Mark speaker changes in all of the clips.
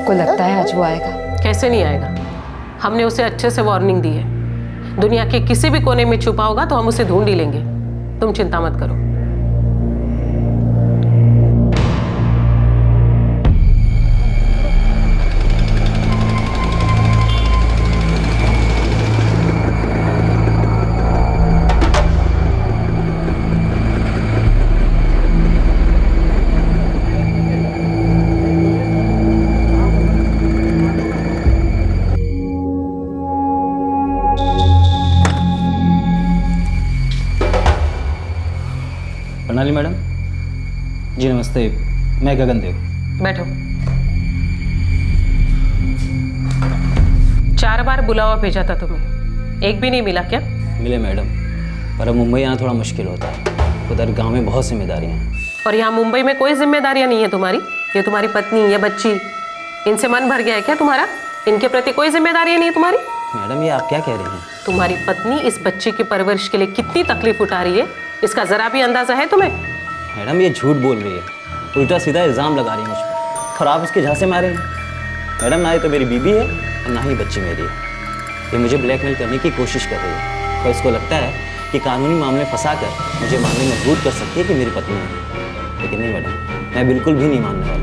Speaker 1: आपको लगता है आज वो आएगा?
Speaker 2: कैसे नहीं आएगा? हमने उसे अच्छे से वार्निंग दी है। दुनिया के किसी भी कोने में छुपा होगा तो हम उसे ढूंढ ही लेंगे। तुम चिंता मत करो।
Speaker 3: प्रणाली मैडम जी। नमस्ते, मैं गगनदेव।
Speaker 2: बैठो। 4 बार बुलावा भेजा था तुम्हें, एक भी नहीं मिला क्या?
Speaker 3: मिले मैडम, पर अब मुंबई आना थोड़ा मुश्किल होता है। उधर गांव में बहुत जिम्मेदारियां हैं।
Speaker 2: और यहाँ मुंबई में कोई जिम्मेदारियां नहीं है तुम्हारी? ये तुम्हारी पत्नी, ये बच्ची, इनसे मन भर गया है क्या तुम्हारा? इनके प्रति कोई जिम्मेदारी नहीं है तुम्हारी?
Speaker 3: मैडम ये आप क्या कह रही हैं?
Speaker 2: तुम्हारी पत्नी इस बच्चे की परवरिश के लिए कितनी तकलीफ उठा रही है, इसका जरा भी अंदाजा है तुम्हें?
Speaker 3: मैडम ये झूठ बोल रही है, उल्टा सीधा इल्ज़ाम लगा रही है मुझ पर, और आप इसके झांसे मारे हैं। मैडम ना ही तो मेरी बीबी है और ना ही बच्ची मेरी है। ये मुझे ब्लैकमेल करने की कोशिश कर रही है, और इसको लगता है कि कानूनी मामले फंसा कर मुझे मानने में मजबूर कर सकती है कि मेरी पत्नी है। लेकिन नहीं मैडम, मैं बिल्कुल भी नहीं मानने वाला।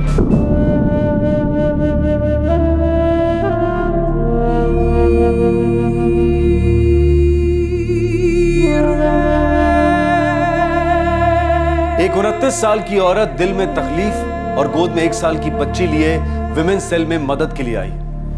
Speaker 4: एक 29 साल की औरत दिल में तकलीफ और गोद में 1 साल की बच्ची लिए विमेन सेल में मदद के लिए आई।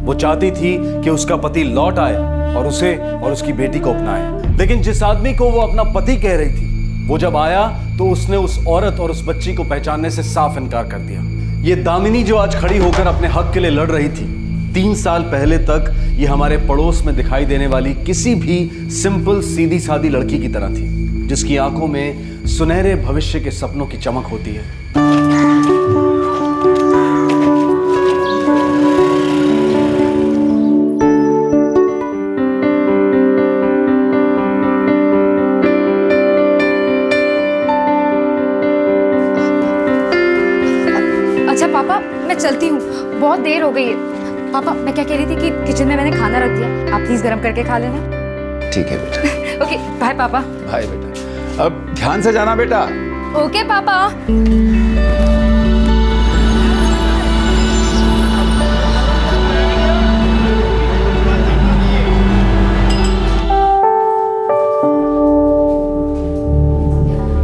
Speaker 4: वो चाहती थी कि उसका पति लौट आए और उसे और उसकी बेटी को अपनाए। लेकिन जिस आदमी को वो अपना पति कह रही थी, वो जब आया तो उसने उस औरत और उस बच्ची को पहचानने से साफ इनकार कर दिया। ये दामिनी जो आज खड़ी होकर अपने हक के लिए लड़ रही थी, 3 साल पहले तक ये हमारे पड़ोस में दिखाई देने वाली किसी भी सिंपल सीधी सादी लड़की की तरह थी, जिसकी आंखों में सुनहरे भविष्य के सपनों की चमक होती है।
Speaker 5: अच्छा पापा, मैं चलती हूँ, बहुत देर हो गई है। पापा मैं क्या कह रही थी कि किचन में मैंने खाना रख दिया, आप प्लीज गर्म करके खा लेना।
Speaker 6: ठीक है बेटा।
Speaker 5: ओके बाय पापा।
Speaker 6: बाय बेटा, अब ध्यान से जाना बेटा।
Speaker 5: ओके पापा।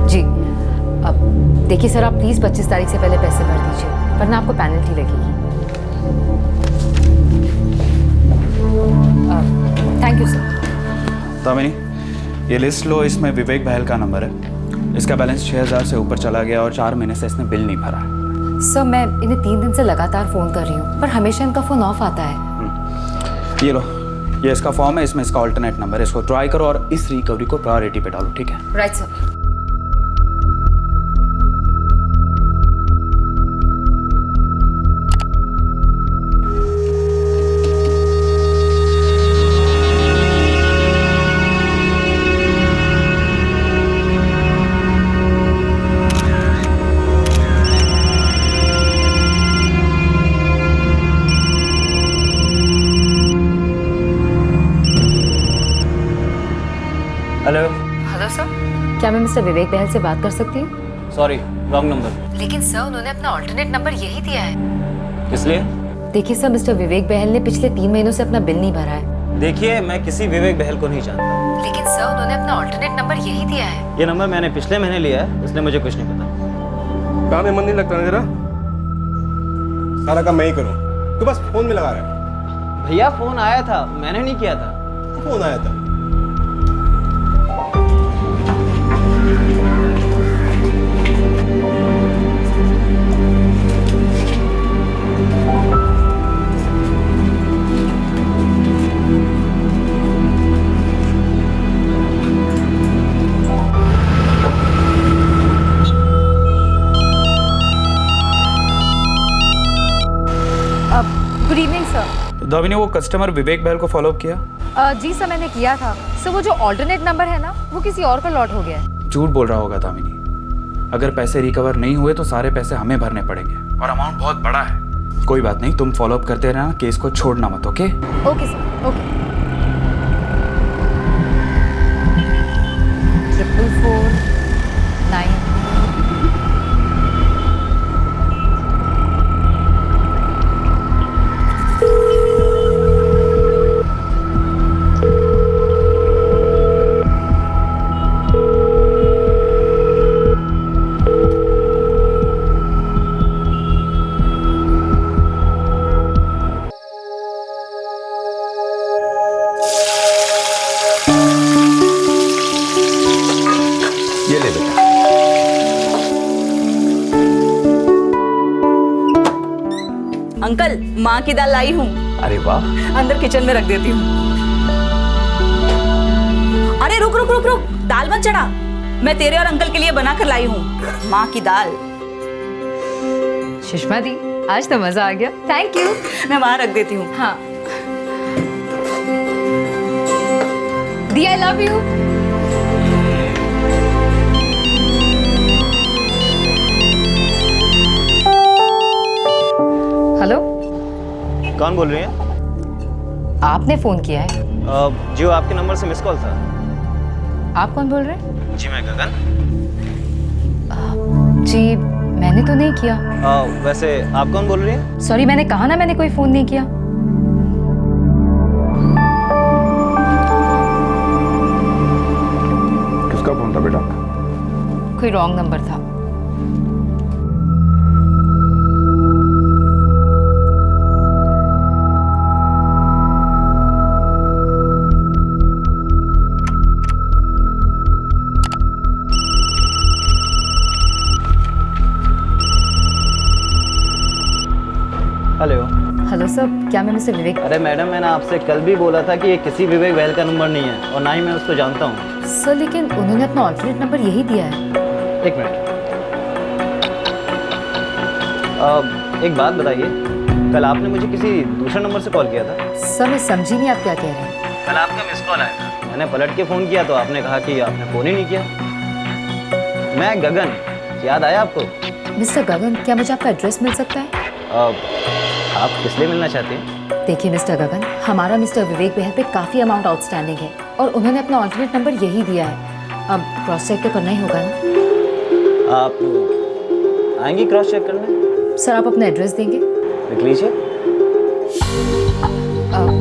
Speaker 5: जी अब देखिए सर, आप प्लीज 25 तारीख से पहले पैसे भर दीजिए, वरना आपको पेनल्टी लगेगी। Thank you sir.
Speaker 7: दामिनी ये लिस्ट लो, इसमें विवेक बहल का नंबर है। इसका बैलेंस 6000 से ऊपर चला गया और 4 महीने से इसने बिल नहीं भरा है।
Speaker 5: सर मैं इन्हें 3 दिन से लगातार फोन कर रही हूँ, पर हमेशा इनका फोन ऑफ आता है।
Speaker 7: ये लो, ये इसका फॉर्म है, इसमें इसका ऑल्टरनेट नंबर है, इसको ट्राई करो और इस रिकवरी को प्रायोरिटी पे डालो, ठीक है?
Speaker 5: Right sir.
Speaker 3: Hello.
Speaker 5: Hello sir, क्या मैं मिस्टर विवेक बहल से बात कर सकती हूँ?
Speaker 3: Sorry, wrong number.
Speaker 5: लेकिन सर उन्होंने अपना ऑल्टरनेट नंबर यही दिया है।
Speaker 3: किस लिए?
Speaker 5: देखिए सर, मिस्टर विवेक बहल ने पिछले 3 महीनों से अपना बिल नहीं भरा है।
Speaker 3: देखिए मैं किसी विवेक बहल को नहीं जानता।
Speaker 5: लेकिन सर उन्होंने अपना ऑल्टरनेट नंबर यही दिया है।
Speaker 3: ये नंबर मैंने पिछले महीने लिया है, इसलिए मुझे कुछ नहीं पता।
Speaker 4: काम में मन नहीं लगता ना तेरा? सारा काम मैं ही करूं, तू बस फोन में लगा रहा है।
Speaker 3: भैया फोन आया था, मैंने नहीं किया था।
Speaker 4: फोन आया था।
Speaker 5: Good evening sir.
Speaker 7: दामिनी वो कस्टमर विवेक बहल को फॉलो अप किया?
Speaker 5: जी सर मैंने किया था। सर वो जो ऑल्टरनेट नंबर है ना, वो किसी और का लॉट हो गया है।
Speaker 7: झूठ बोल रहा होगा दामिनी। अगर पैसे रिकवर नहीं हुए तो सारे पैसे हमें भरने पड़ेंगे और अमाउंट बहुत बड़ा है। कोई बात नहीं, तुम फॉलो अप करते रहना, केस को छोड़ना मत, ओके?
Speaker 5: Okay sir, okay. 444 9।
Speaker 6: ये ले बेटा।
Speaker 1: अंकल, माँ की दाल लाई हूँ,
Speaker 6: अरे वाह,
Speaker 1: अंदर किचन में रख देती हूँ। अरे रुक रुक रुक रुक, दाल मत चढ़ा, मैं तेरे और अंकल के लिए बना कर लाई हूँ माँ की दाल।
Speaker 5: सुषमा दी, आज तो मजा आ गया। Thank you.
Speaker 1: मैं वहां रख देती हूँ।
Speaker 5: हाँ दी, आई लव यू। हेलो,
Speaker 3: कौन बोल रही हैं?
Speaker 5: आपने फोन किया है?
Speaker 3: जी वो आपके नंबर से मिस कॉल था।
Speaker 5: आप कौन बोल रहे हैं?
Speaker 3: जी मैं गगन।
Speaker 5: जी मैंने तो नहीं किया।
Speaker 3: वैसे आप कौन बोल रही हैं?
Speaker 5: सॉरी, मैंने कहा ना मैंने कोई फोन नहीं किया।
Speaker 6: किसका फोन था बेटा?
Speaker 5: कोई रॉन्ग नंबर था।
Speaker 3: हेलो।
Speaker 5: हेलो सर, क्या मैं मिस्टर विवेक?
Speaker 3: अरे मैडम, मैंने आपसे कल भी बोला था कि ये किसी विवेक बहल का नंबर नहीं है और ना ही मैं उसको जानता हूँ।
Speaker 5: सर लेकिन उन्होंने अपना ऑल्टरनेट नंबर यही दिया है।
Speaker 3: एक मिनट, एक बात बताइए, कल आपने मुझे किसी दूसरे नंबर से कॉल किया था?
Speaker 5: सर मैं समझी नहीं आप क्या कह रहे हैं।
Speaker 3: कल आपका मिस कॉल आया था, मैंने पलट के फ़ोन किया तो आपने कहा कि आपने फ़ोन ही नहीं किया। मैं गगन, याद आया आपको?
Speaker 5: मिस्टर गगन, क्या मुझे आपका एड्रेस मिल सकता है?
Speaker 3: आप किस लिए मिलना चाहते हैं?
Speaker 5: देखिए मिस्टर गगन, हमारा मिस्टर विवेक बहल पे काफ़ी अमाउंट आउटस्टैंडिंग है और उन्होंने अपना ऑल्टरनेट नंबर यही दिया है। अब क्रॉस चेक तो करना ही होगा ना।
Speaker 3: आप आएंगी क्रॉस चेक करने?
Speaker 5: सर आप अपना एड्रेस देंगे?
Speaker 3: लिख लीजिए।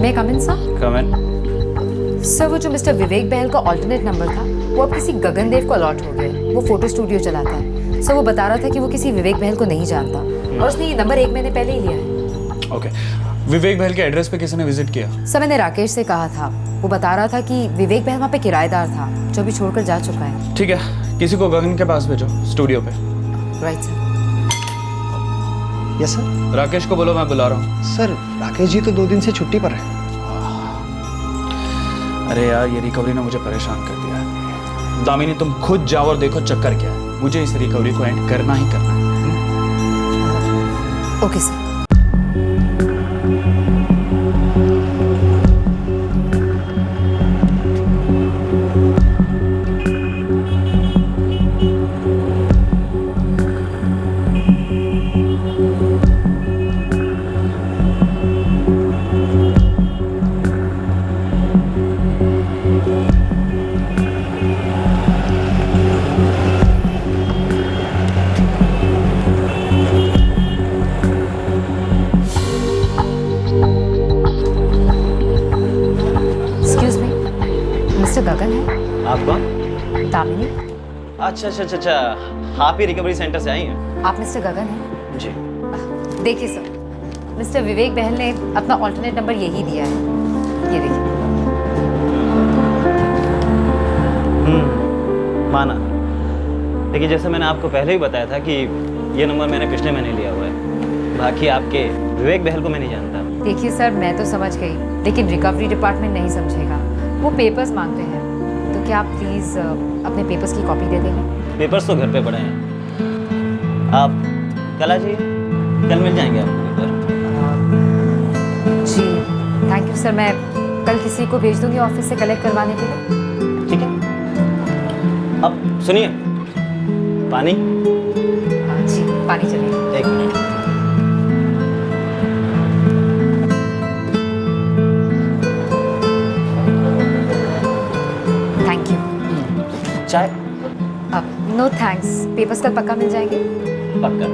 Speaker 5: मैं कम इन सर?
Speaker 3: कमेंट।
Speaker 5: सर वो जो मिस्टर विवेक बहल का ऑल्टरनेट नंबर था वो अब किसी गगन देव को अलॉट हो गया। वो फोटो स्टूडियो चलाता है। सर वो बता रहा था कि वो किसी विवेक बहल को नहीं जानता और उसने ये नंबर 1 महीने पहले ही लिया है।
Speaker 7: ओके, विवेक बहल के एड्रेस पे किसी ने विजिट किया?
Speaker 5: सर मैंने राकेश से कहा था, वो बता रहा था कि विवेक बहल वहाँ पे किराएदार था जो भी छोड़कर जा चुका है।
Speaker 7: ठीक है, किसी को गगन के पास भेजो, स्टूडियो पे।
Speaker 5: Right sir.
Speaker 8: Yes sir.
Speaker 7: Rakesh को बोलो मैं बुला रहा हूँ।
Speaker 8: सर राकेश जी तो 2 दिन से छुट्टी पर है।
Speaker 7: अरे यार, ये रिकवरी ने मुझे परेशान कर दिया है। दामिनी तुम खुद जाओ और देखो चक्कर क्या है। मुझे इस रिकवरी को एंड करना ही करना है।
Speaker 5: Okay sir. गगन है।
Speaker 3: आप कौन?
Speaker 5: दामिनी।
Speaker 3: अच्छा अच्छा अच्छा अच्छा, आप ही रिकवरी सेंटर से आई हैं?
Speaker 5: आप मिस्टर गगन हैं?
Speaker 3: जी।
Speaker 5: देखिए सर, मिस्टर विवेक बहल ने अपना ऑल्टरनेट नंबर यही दिया है, ये देखिए।
Speaker 3: माना। देखिए जैसे मैंने आपको पहले ही बताया था कि ये नंबर मैंने पिछले महीने लिया हुआ है। बाकी आपके विवेक बहल को मैं नहीं जानता।
Speaker 5: देखिए सर, मैं तो समझ गई, लेकिन रिकवरी डिपार्टमेंट नहीं समझेगा। वो पेपर्स मांगते हैं, तो क्या आप प्लीज़ अपने पेपर्स की कॉपी दे देंगे?
Speaker 3: पेपर्स तो घर पे पड़े हैं, आप कल आ जाइए, कल मिल जाएंगे आपको पेपर।
Speaker 5: जी थैंक यू सर, मैं कल किसी को भेज दूंगी ऑफिस से कलेक्ट करवाने के लिए।
Speaker 3: ठीक है। अब सुनिए, पानी।
Speaker 5: जी पानी चलिए।
Speaker 3: एक मिनट। चाय?
Speaker 5: नो थैंक्स, पेपर्स कल पक्का मिल जाएंगे।
Speaker 3: पक्का।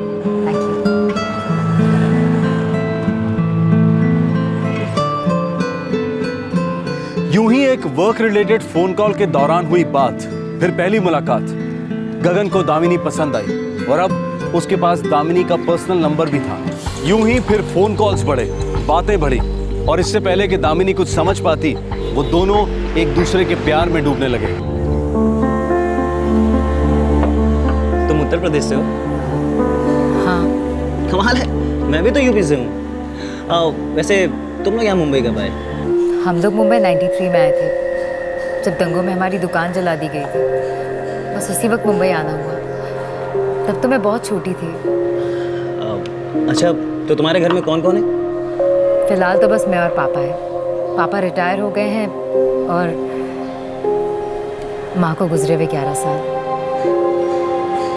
Speaker 5: Thank you.
Speaker 4: यूं ही एक वर्क रिलेटेड फोन कॉल के दौरान हुई बात, फिर पहली मुलाकात। गगन को दामिनी पसंद आई और अब उसके पास दामिनी का पर्सनल नंबर भी था। यूं ही फिर फोन कॉल्स बढ़े, बातें बढ़ी और इससे पहले कि दामिनी कुछ समझ पाती, वो दोनों एक दूसरे के प्यार में डूबने लगे।
Speaker 3: तुम उत्तर प्रदेश से हो?
Speaker 5: हाँ,
Speaker 3: कमाल है, मैं भी तो यूपी से हूँ। वैसे तुम लोग यहाँ मुंबई कब आए?
Speaker 5: हम लोग मुंबई 93 में आए थे, जब दंगों में हमारी दुकान जला दी गई थी। बस उसी वक्त मुंबई आना हुआ। तब तो मैं बहुत छोटी थी।
Speaker 3: अच्छा, तो तुम्हारे घर में कौन कौन है?
Speaker 5: फिलहाल तो बस मैं और पापा है। पापा रिटायर हो गए हैं और माँ को गुजरे हुए 11 साल।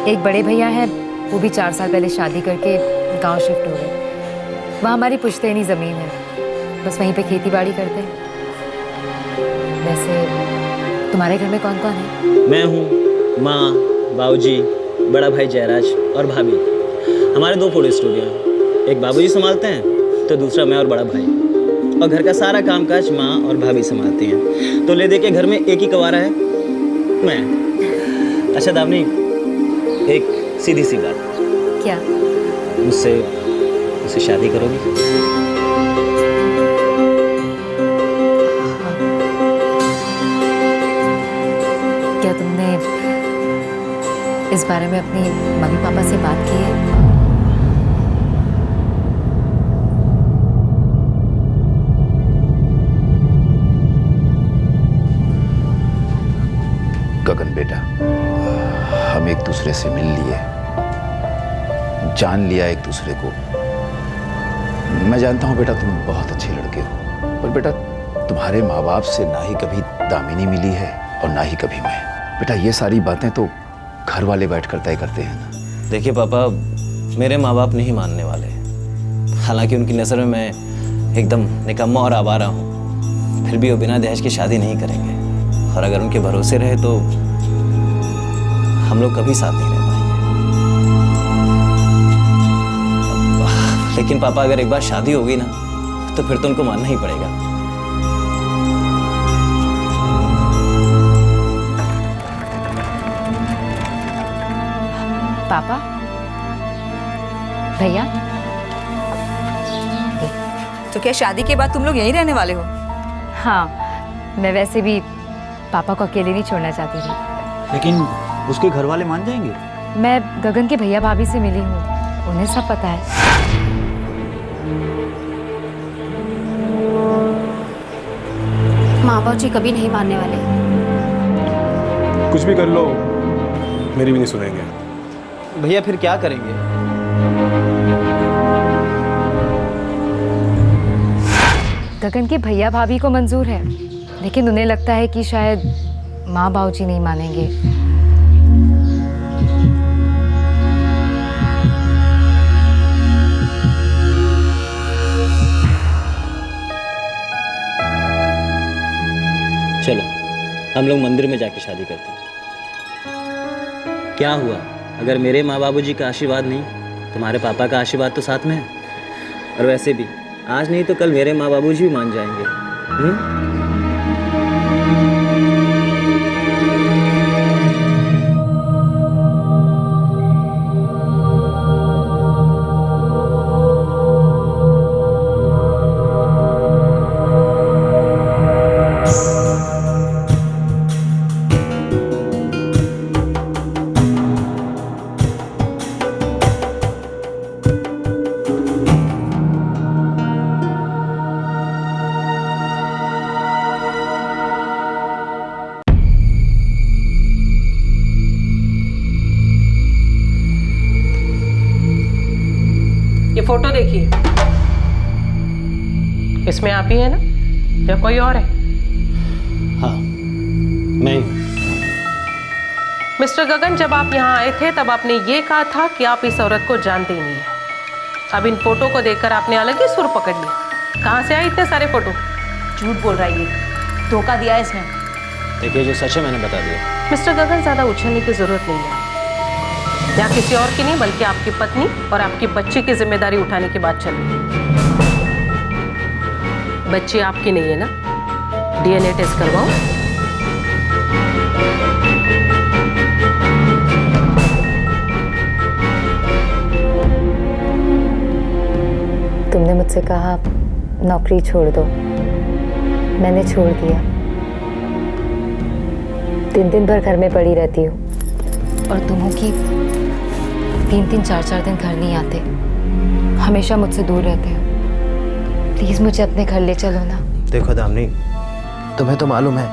Speaker 5: एक बड़े भैया हैं, वो भी 4 साल पहले शादी करके गांव शिफ्ट हो गए। वहाँ हमारी पुश्तैनी ज़मीन है, बस वहीं पे खेती बाड़ी करते हैं। वैसे तुम्हारे घर में कौन कौन है?
Speaker 3: मैं हूँ, माँ, बाबूजी, बड़ा भाई जयराज और भाभी। हमारे 2 फोटो स्टूडियो हैं, एक बाबूजी संभालते हैं तो दूसरा मैं और बड़ा भाई। और घर का सारा कामकाज माँ और भाभी संभालती हैं। तो ले दे के घर में एक ही कवारा है, मैं। अच्छा दामिनी, एक सीधी सी बात,
Speaker 5: क्या?
Speaker 3: मुझसे शादी करोगी?
Speaker 5: क्या तुमने इस बारे में अपनी मम्मी पापा से बात की है?
Speaker 6: गगन बेटा, हम एक दूसरे से मिल लिए, जान लिया एक दूसरे को। मैं जानता हूं बेटा तुम बहुत अच्छे लड़के हो, पर बेटा तुम्हारे माँ बाप से ना ही कभी दामिनी मिली है और ना ही कभी मैं। बेटा ये सारी बातें तो घर वाले बैठ कर तय करते हैं ना।
Speaker 3: देखिए पापा, मेरे माँ बाप नहीं मानने वाले। हालांकि उनकी नज़र में मैं एकदम निकम्मा और आवारा हूँ, फिर भी वो बिना दहेज की शादी नहीं करेंगे। और अगर उनके भरोसे रहे तो हम लोग कभी साथ नहीं रह पाएंगे। लेकिन पापा, अगर एक बार शादी होगी ना तो फिर तो उनको मानना ही पड़ेगा।
Speaker 5: पापा, भैया,
Speaker 1: तो क्या शादी के बाद तुम लोग यहीं रहने वाले हो?
Speaker 5: हाँ, मैं वैसे भी पापा को अकेले नहीं छोड़ना चाहती थी।
Speaker 9: लेकिन उसके घर वाले मान जाएंगे?
Speaker 5: मैं गगन के भैया भाभी से मिली हूँ, उन्हें सब पता है।
Speaker 10: माँ बाप जी कभी नहीं मानने वाले।
Speaker 4: कुछ भी कर लो, मेरी भी नहीं सुनेंगे।
Speaker 9: भैया फिर क्या करेंगे?
Speaker 5: गगन के भैया भाभी को मंजूर है, लेकिन उन्हें लगता है कि शायद माँ बाबूजी नहीं मानेंगे।
Speaker 3: चलो हम लोग मंदिर में जाके शादी करते हैं। क्या हुआ अगर मेरे माँ बाबूजी का आशीर्वाद नहीं, तुम्हारे पापा का आशीर्वाद तो साथ में है। और वैसे भी आज नहीं तो कल मेरे माँ बाबूजी भी मान जाएंगे।
Speaker 2: ये फोटो देखिए, इसमें आप ही है ना या कोई और है?
Speaker 3: हाँ, मैं।
Speaker 2: मिस्टर गगन, जब आप यहाँ आए थे तब आपने ये कहा था कि आप इस औरत को जानते ही नहीं है। अब इन फोटो को देखकर आपने अलग ही सुर पकड़ लिया। कहाँ से आए इतने सारे फोटो?
Speaker 1: झूठ बोल रहा है ये, धोखा दिया है इसने।
Speaker 3: देखिए जो सच है मैंने बता दिया।
Speaker 2: मिस्टर गगन, ज्यादा उछलने की जरूरत नहीं है। यहाँ किसी और की नहीं बल्कि आपकी पत्नी और आपकी बच्ची की जिम्मेदारी उठाने की बात चल रही है। बच्ची आपकी नहीं है ना? डीएनए टेस्ट करवाओ।
Speaker 5: तुमने मुझसे कहा नौकरी छोड़ दो, मैंने छोड़ दिया। दिन दिन भर घर में पड़ी रहती हूँ और तुम हो कि 3-3, 4-4 दिन घर नहीं आते, हमेशा मुझसे दूर रहते हो। प्लीज मुझे अपने घर ले चलो ना।
Speaker 9: देखो दामिनी, तुम्हें तो मालूम है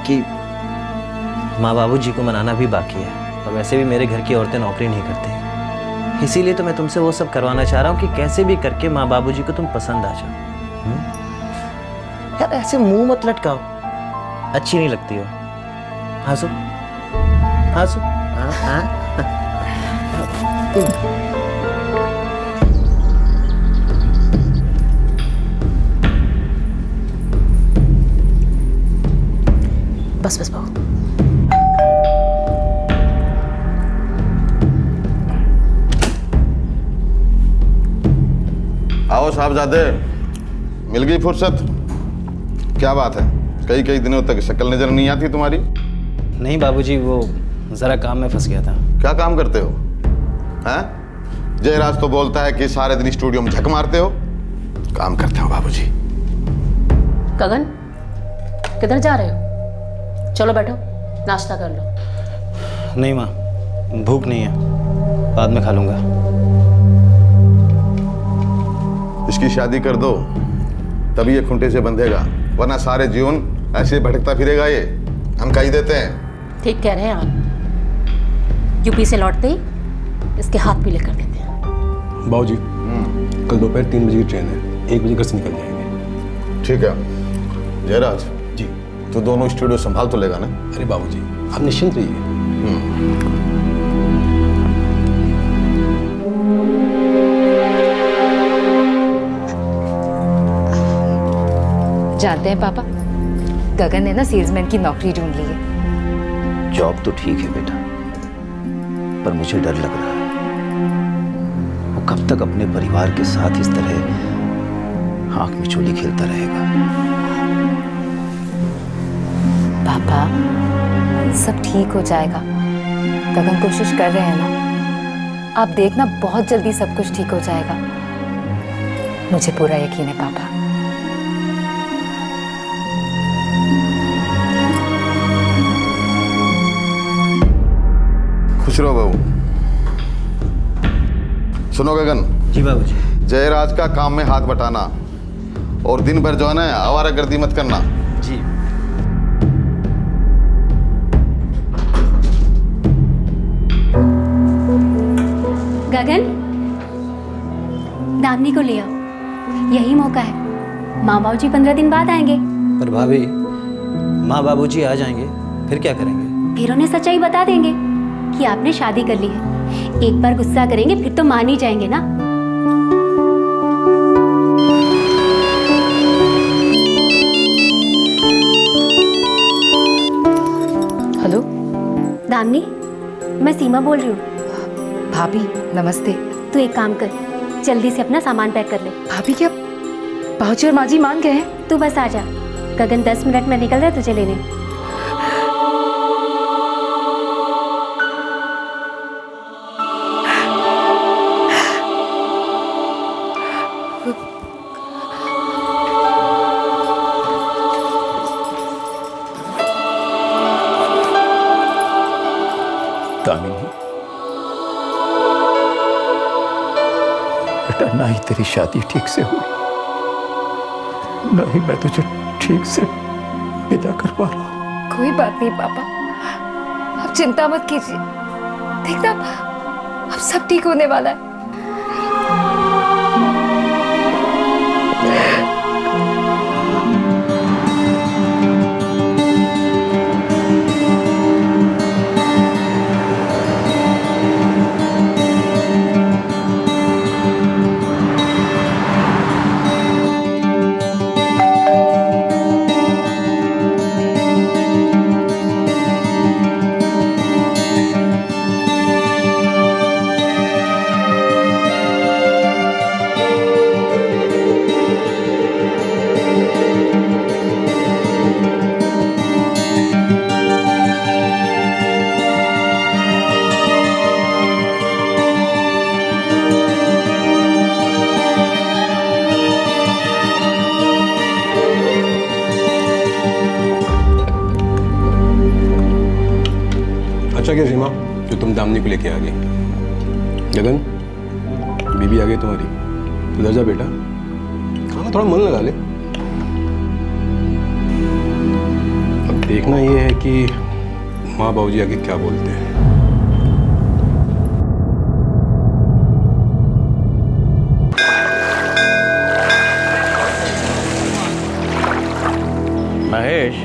Speaker 9: कि माँ बाबूजी को मनाना भी बाकी है, और वैसे भी मेरे घर की औरतें नौकरी नहीं करती, इसीलिए तो मैं तुमसे वो सब करवाना चाह रहा हूँ कि कैसे भी करके माँ बाबूजी को तुम पसंद आ जाओ। यार ऐसे मुंह मत लटकाओ, अच्छी नहीं लगती हो। हंसो हंसो।
Speaker 2: बस बस बहू।
Speaker 11: आओ साहबजादे, मिल गई फुर्सत? क्या बात है, कई कई दिनों तक शक्ल नजर नहीं आती तुम्हारी?
Speaker 9: नहीं बाबूजी, वो जरा काम में फंस गया था।
Speaker 11: क्या काम करते हो? हैं? जयराज तो बोलता है कि सारे दिन स्टूडियो में झक मारते हो। काम करते हो बाबूजी।
Speaker 2: गगन, किधर जा रहे हो? चलो बैठो, नाश्ता कर लो।
Speaker 9: नहीं माँ, भूख नहीं है, बाद में खा लूँगा।
Speaker 11: इसकी शादी कर दो, तभी ये खूंटे से बंधेगा, वरना सारे जीवन ऐसे भटकता फिरेगा ये। हम कही देते हैं।
Speaker 10: ठीक कह रहे हैं आप। यूपी से लौटते ही इसके हाथ पीले कर देते हैं।
Speaker 4: बाबूजी, कल दोपहर 3 बजे की ट्रेन है, 1 बजे घर से निकल जाएंगे।
Speaker 11: ठीक है जयराज
Speaker 4: जी।
Speaker 11: तो दोनों स्टूडियो संभाल तो लेगा ना?
Speaker 4: अरे बाबूजी, आप निश्चिंत रहिए।
Speaker 5: जानते हैं पापा, गगन ने ना सेल्समैन की नौकरी ढूंढ ली है।
Speaker 6: जॉब तो ठीक है बेटा, पर मुझे डर लग रहा है वो कब तक अपने परिवार के साथ इस तरह आंख मिचोली खेलता रहेगा।
Speaker 5: पापा, सब ठीक हो जाएगा। गगन कोशिश कर रहे हैं ना, आप देखना बहुत जल्दी सब कुछ ठीक हो जाएगा। मुझे पूरा यकीन है पापा।
Speaker 11: खुश रहो बहू। सुनो गगन।
Speaker 9: जी बाबूजी।
Speaker 11: जयराज का काम में हाथ बटाना, और दिन भर जो है ना आवारागर्दी मत करना।
Speaker 9: जी।
Speaker 10: गगन, दामिनी को ले आओ, यही मौका है। माँ बाबूजी 15 दिन बाद आएंगे।
Speaker 9: पर भाभी, माँ बाबूजी आ जाएंगे फिर क्या करेंगे?
Speaker 10: फिर उन्हें सच्चाई बता देंगे कि आपने शादी कर ली है। एक बार गुस्सा करेंगे फिर तो मान ही जाएंगे ना।
Speaker 5: हेलो
Speaker 10: दामिनी, मैं सीमा बोल रही हूँ।
Speaker 5: भाभी नमस्ते।
Speaker 10: तू एक काम कर, जल्दी से अपना सामान पैक कर ले।
Speaker 5: भाभी, क्या बाबूजी और माँ जी मान गए हैं?
Speaker 10: तू बस आ जा, गगन 10 मिनट में निकल रहा है तुझे लेने।
Speaker 6: दामिनी, बेटा ना ही तेरी शादी ठीक से हुई, ना ही मैं तुझे ठीक से विदा कर पा रहा हूँ।
Speaker 5: कोई बात नहीं पापा, आप चिंता मत कीजिए। देखना, अब सब ठीक होने वाला है।
Speaker 12: अच्छा क्या सीमा जो तुम दामिनी को लेके आ गई। गगन, बीबी आ गई तुम्हारी, इधर जा बेटा, खाना थोड़ा मन लगा ले। अब देखना ये है कि माँ बाबूजी आगे क्या बोलते हैं।
Speaker 13: महेश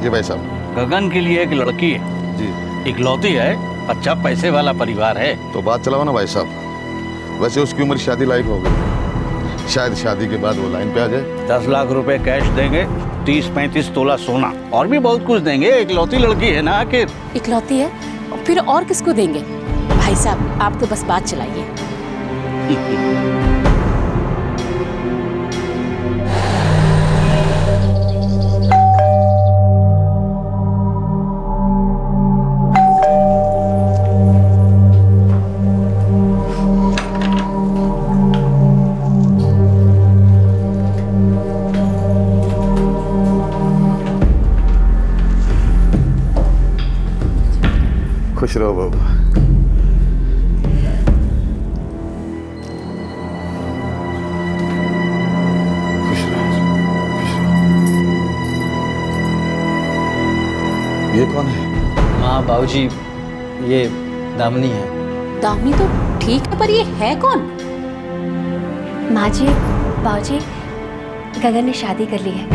Speaker 11: जी भाई साहब।
Speaker 13: गगन के लिए एक लड़की है
Speaker 11: जी,
Speaker 13: इकलौती है, अच्छा पैसे वाला परिवार है।
Speaker 11: तो बात चलाओ ना भाई साहब। वैसे उसकी उम्र शादी लायक हो गई, शायद शादी के बाद वो लाइन पे आ जाए।
Speaker 13: 10 लाख रुपए कैश देंगे, 30-35 तोला सोना और भी बहुत कुछ देंगे। इकलौती लड़की है ना आखिर।
Speaker 10: इकलौती है, फिर और किसको देंगे? भाई साहब आप तो बस बात चलाइए।
Speaker 11: खुश रहो बाबू। खुश रहो, खुश रहो। ये कौन है?
Speaker 3: माँ बाबूजी, ये दामिनी है।
Speaker 10: दामिनी तो ठीक है, पर ये है कौन?
Speaker 14: माँ जी, बाबूजी, गगन ने शादी कर ली है।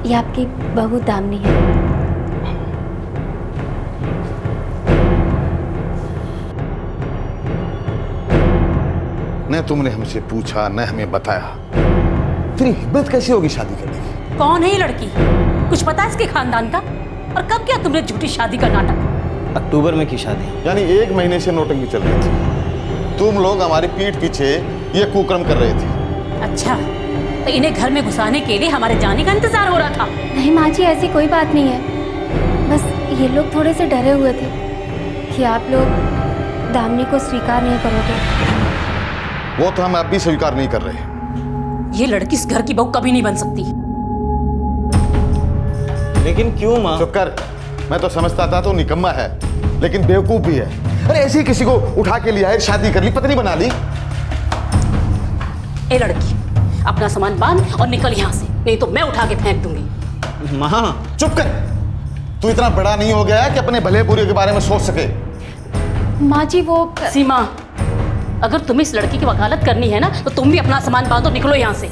Speaker 14: ये आपकी बहू दामिनी है।
Speaker 11: न तुमने हमसे पूछा न हमें बताया, तेरी हिम्मत कैसे होगी शादी करने की?
Speaker 10: कौन है ये लड़की? कुछ पता है इसके खानदान का? और कब किया तुमने झूठी शादी का नाटक?
Speaker 3: अक्टूबर में की शादी।
Speaker 11: यानी 1 महीने से नोटंकी चल रही थी। तुम लोग हमारी पीठ पीछे ये कुकर्म कर रहे थे।
Speaker 10: अच्छा, तो इन्हें घर में घुसाने के लिए हमारे जाने का इंतजार हो रहा था?
Speaker 14: नहीं माँ जी, ऐसी कोई बात नहीं है। बस ये लोग थोड़े से डरे हुए थे कि आप लोग दामिनी को स्वीकार नहीं करोगे।
Speaker 11: वो तो हम अब भी स्वीकार नहीं कर रहे।
Speaker 10: ये लड़की इस घर की बहू कभी नहीं बन सकती।
Speaker 3: लेकिन क्यों माँ?
Speaker 11: चुप कर। मैं तो समझता था तो निकम्मा है, लेकिन बेवकूफ भी है। अरे ऐसे ही किसी को उठा के लिया है, शादी कर ली, पत्नी बना ली।
Speaker 10: ए लड़की, अपना सामान बांध और निकल यहाँ से, नहीं तो मैं उठा के फेंक दूंगी।
Speaker 11: माँ चुप कर। तू इतना बड़ा नहीं हो गया कि अपने भले बुरे के बारे में सोच सके।
Speaker 14: माँ जी वो
Speaker 10: सीमा, अगर तुम्हें इस लड़की की वकालत करनी है ना, तो तुम भी अपना सामान बांधो, निकलो यहाँ से।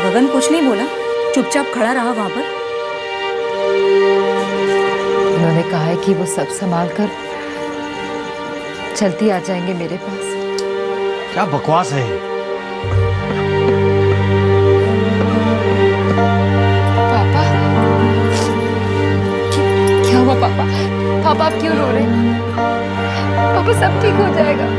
Speaker 1: गगन कुछ नहीं बोला, चुपचाप खड़ा रहा वहां पर।
Speaker 5: उन्होंने कहा है कि वो सब संभाल कर जल्दी आ जाएंगे मेरे पास।
Speaker 13: क्या बकवास है?
Speaker 5: पापा, क्या हुआ पापा? पापा आप क्यों रो रहे हैं? पापा सब ठीक हो जाएगा।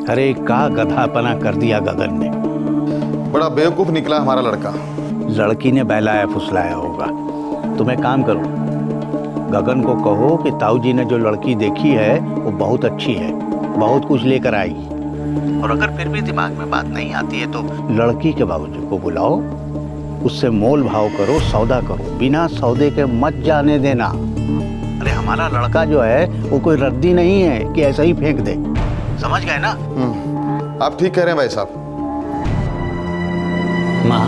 Speaker 13: अरे का गधापना कर दिया गगन ने।
Speaker 11: बड़ा बेवकूफ निकला हमारा लड़का।
Speaker 13: लड़की ने बहलाया फुसलाया होगा। तुम एक काम करो, गगन को कहो कि ताऊ जी ने जो लड़की देखी है वो बहुत अच्छी है, बहुत कुछ लेकर आई। और अगर फिर भी दिमाग में बात नहीं आती है तो लड़की के बाबूजी को बुलाओ, उससे मोल भाव करो, सौदा करो, बिना सौदे के मत जाने देना। अरे हमारा लड़का जो है वो कोई रद्दी नहीं है कि ऐसा ही फेंक दे, समझ गए ना?
Speaker 11: आप ठीक कह रहे हैं भाई साहब।
Speaker 3: माँ,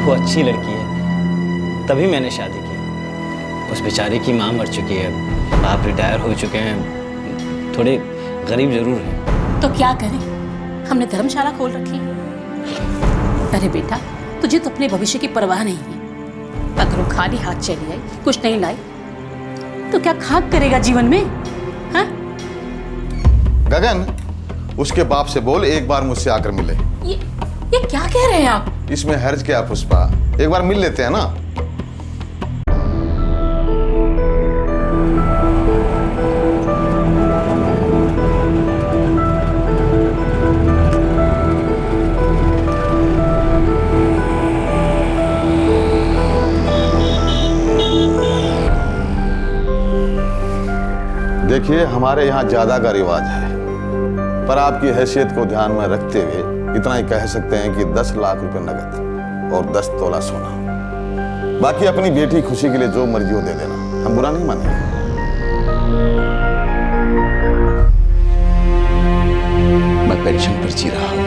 Speaker 3: वो अच्छी लड़की है, तभी मैंने शादी की। उस बेचारे की माँ मर चुकी है, बाप रिटायर हो चुके हैं, थोड़े गरीब जरूर हैं।
Speaker 10: तो क्या करें, हमने धर्मशाला खोल रखी है। अरे बेटा, तुझे तो अपने भविष्य की परवाह नहीं है। अगर वो खाली हाथ चली आई, कुछ नहीं लाई, तो क्या खाक करेगा जीवन में? हाँ?
Speaker 11: गगन, उसके बाप से बोल एक बार मुझसे आकर मिले।
Speaker 10: ये क्या कह रहे हैं आप?
Speaker 11: इसमें हर्ज क्या पुष्पा, एक बार मिल लेते हैं ना। देखिए, हमारे यहाँ ज्यादा का रिवाज है, पर आपकी हैसियत को ध्यान में रखते हुए इतना ही कह सकते हैं कि 10 लाख रुपए नगद और 10 तोला सोना। बाकी अपनी बेटी खुशी के लिए जो मर्जी हो दे देना, हम बुरा नहीं मानेंगे।
Speaker 6: मैं पेंशन पर जी रहा हूँ,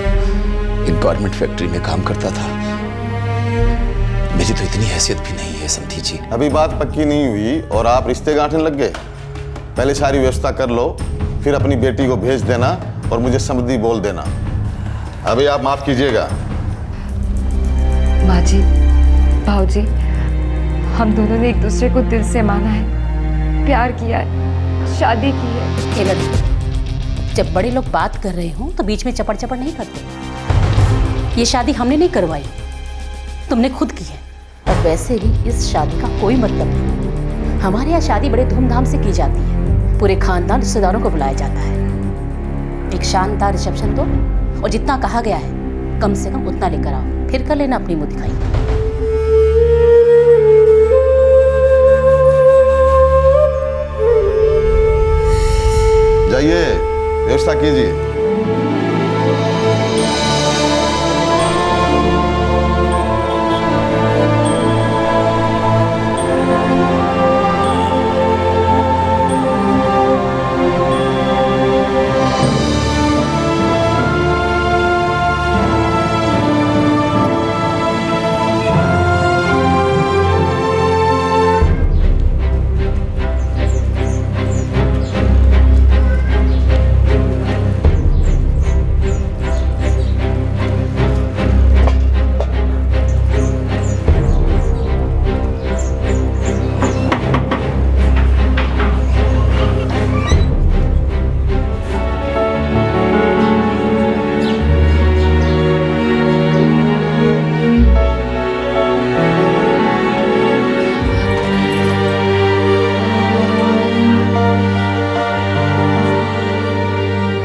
Speaker 6: एक गवर्नमेंट फैक्ट्री में काम करता था। मेरी तो इतनी हैसियत भी नहीं है समधी जी।
Speaker 11: अभी बात पक्की नहीं हुई और आप रिश्ते गांठने लग गए। पहले सारी व्यवस्था कर लो, फिर अपनी बेटी को भेज देना और मुझे समधी बोल देना। अभी आप माफ कीजिएगा।
Speaker 5: माँ जी, भाऊ जी, हम दोनों ने एक दूसरे को दिल से माना है, प्यार किया है, शादी की है।
Speaker 10: हे लड़की, जब बड़े लोग बात कर रहे हों तो बीच में चपड़ चपड़ नहीं करते। ये शादी हमने नहीं करवाई, तुमने खुद की है। और वैसे भी इस शादी का कोई मतलब नहीं। हमारे यहाँ शादी बड़े धूमधाम से की जाती है, पूरे खानदान रिश्तेदारों को बुलाया जाता है। एक शानदार रिसेप्शन दो और जितना कहा गया है कम से कम उतना लेकर आओ, फिर कर लेना अपनी मुँह दिखाई।
Speaker 11: जाइए, व्यवस्था कीजिए।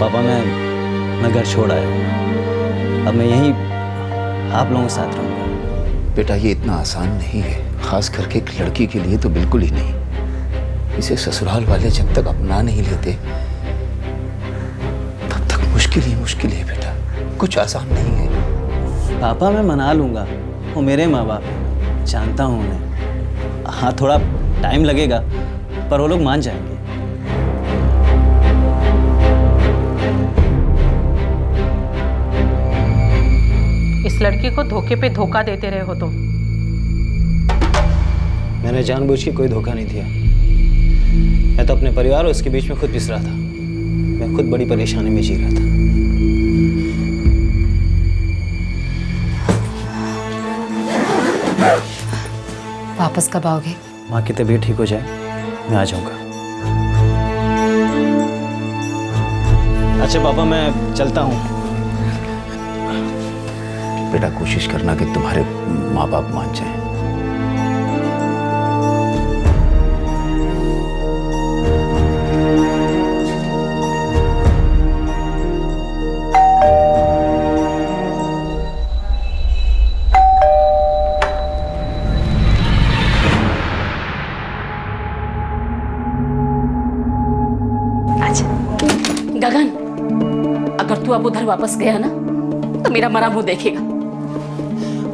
Speaker 3: पापा, मैं घर छोड़ आया हूँ। अब मैं यहीं आप लोगों के साथ रहूँगा।
Speaker 6: बेटा, ये इतना आसान नहीं है, खास करके एक लड़की के लिए तो बिल्कुल ही नहीं। इसे ससुराल वाले जब तक अपना नहीं लेते तब तक मुश्किल ही है बेटा, कुछ आसान नहीं है।
Speaker 3: पापा, मैं मना लूँगा, वो मेरे माँ बाप हैं, जानता हूँ उन्हें। हाँ, थोड़ा टाइम लगेगा पर वो लोग मान जाएंगे।
Speaker 2: इस लड़की को धोखे पे धोखा देते रहे हो तुम।
Speaker 3: मैंने जानबूझ के कोई धोखा नहीं दिया। मैं तो अपने परिवार और उसके बीच में खुद पिस रहा था। मैं खुद बड़ी परेशानी में जी रहा था।
Speaker 5: वापस कब आओगे?
Speaker 3: माँ की तबीयत ठीक हो जाए मैं आ जाऊंगा। अच्छा पापा, मैं चलता हूँ।
Speaker 6: बेटा, कोशिश करना कि तुम्हारे माँ बाप मान जाएं।
Speaker 10: गगन, अगर तू अब उधर वापस गया ना तो मेरा मरा मुंह देखेगा।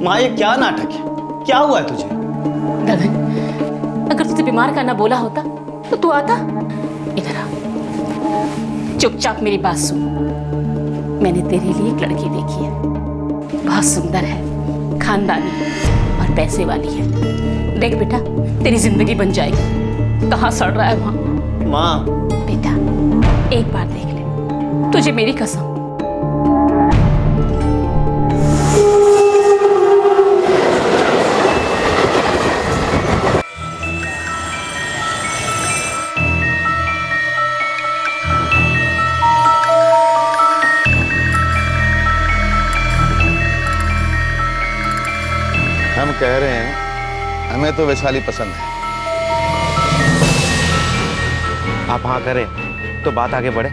Speaker 3: माँ, ये क्या नाटक है? क्या हुआ है तुझे?
Speaker 10: गगन, अगर तुझे बीमार करना बोला होता तो तू आता। इधर आ, चुपचाप मेरी बात सुन। मैंने तेरे लिए एक लड़की देखी है, बहुत सुंदर है, खानदानी और पैसे वाली है। देख बेटा, तेरी जिंदगी बन जाएगी। कहाँ सड़ रहा है वहाँ।
Speaker 3: माँ।
Speaker 10: बेटा एक बार देख ले, तुझे मेरी कसम।
Speaker 11: हम कह रहे हैं हमें तो वैशाली पसंद है।
Speaker 9: आप हाँ करें तो बात आगे बढ़े।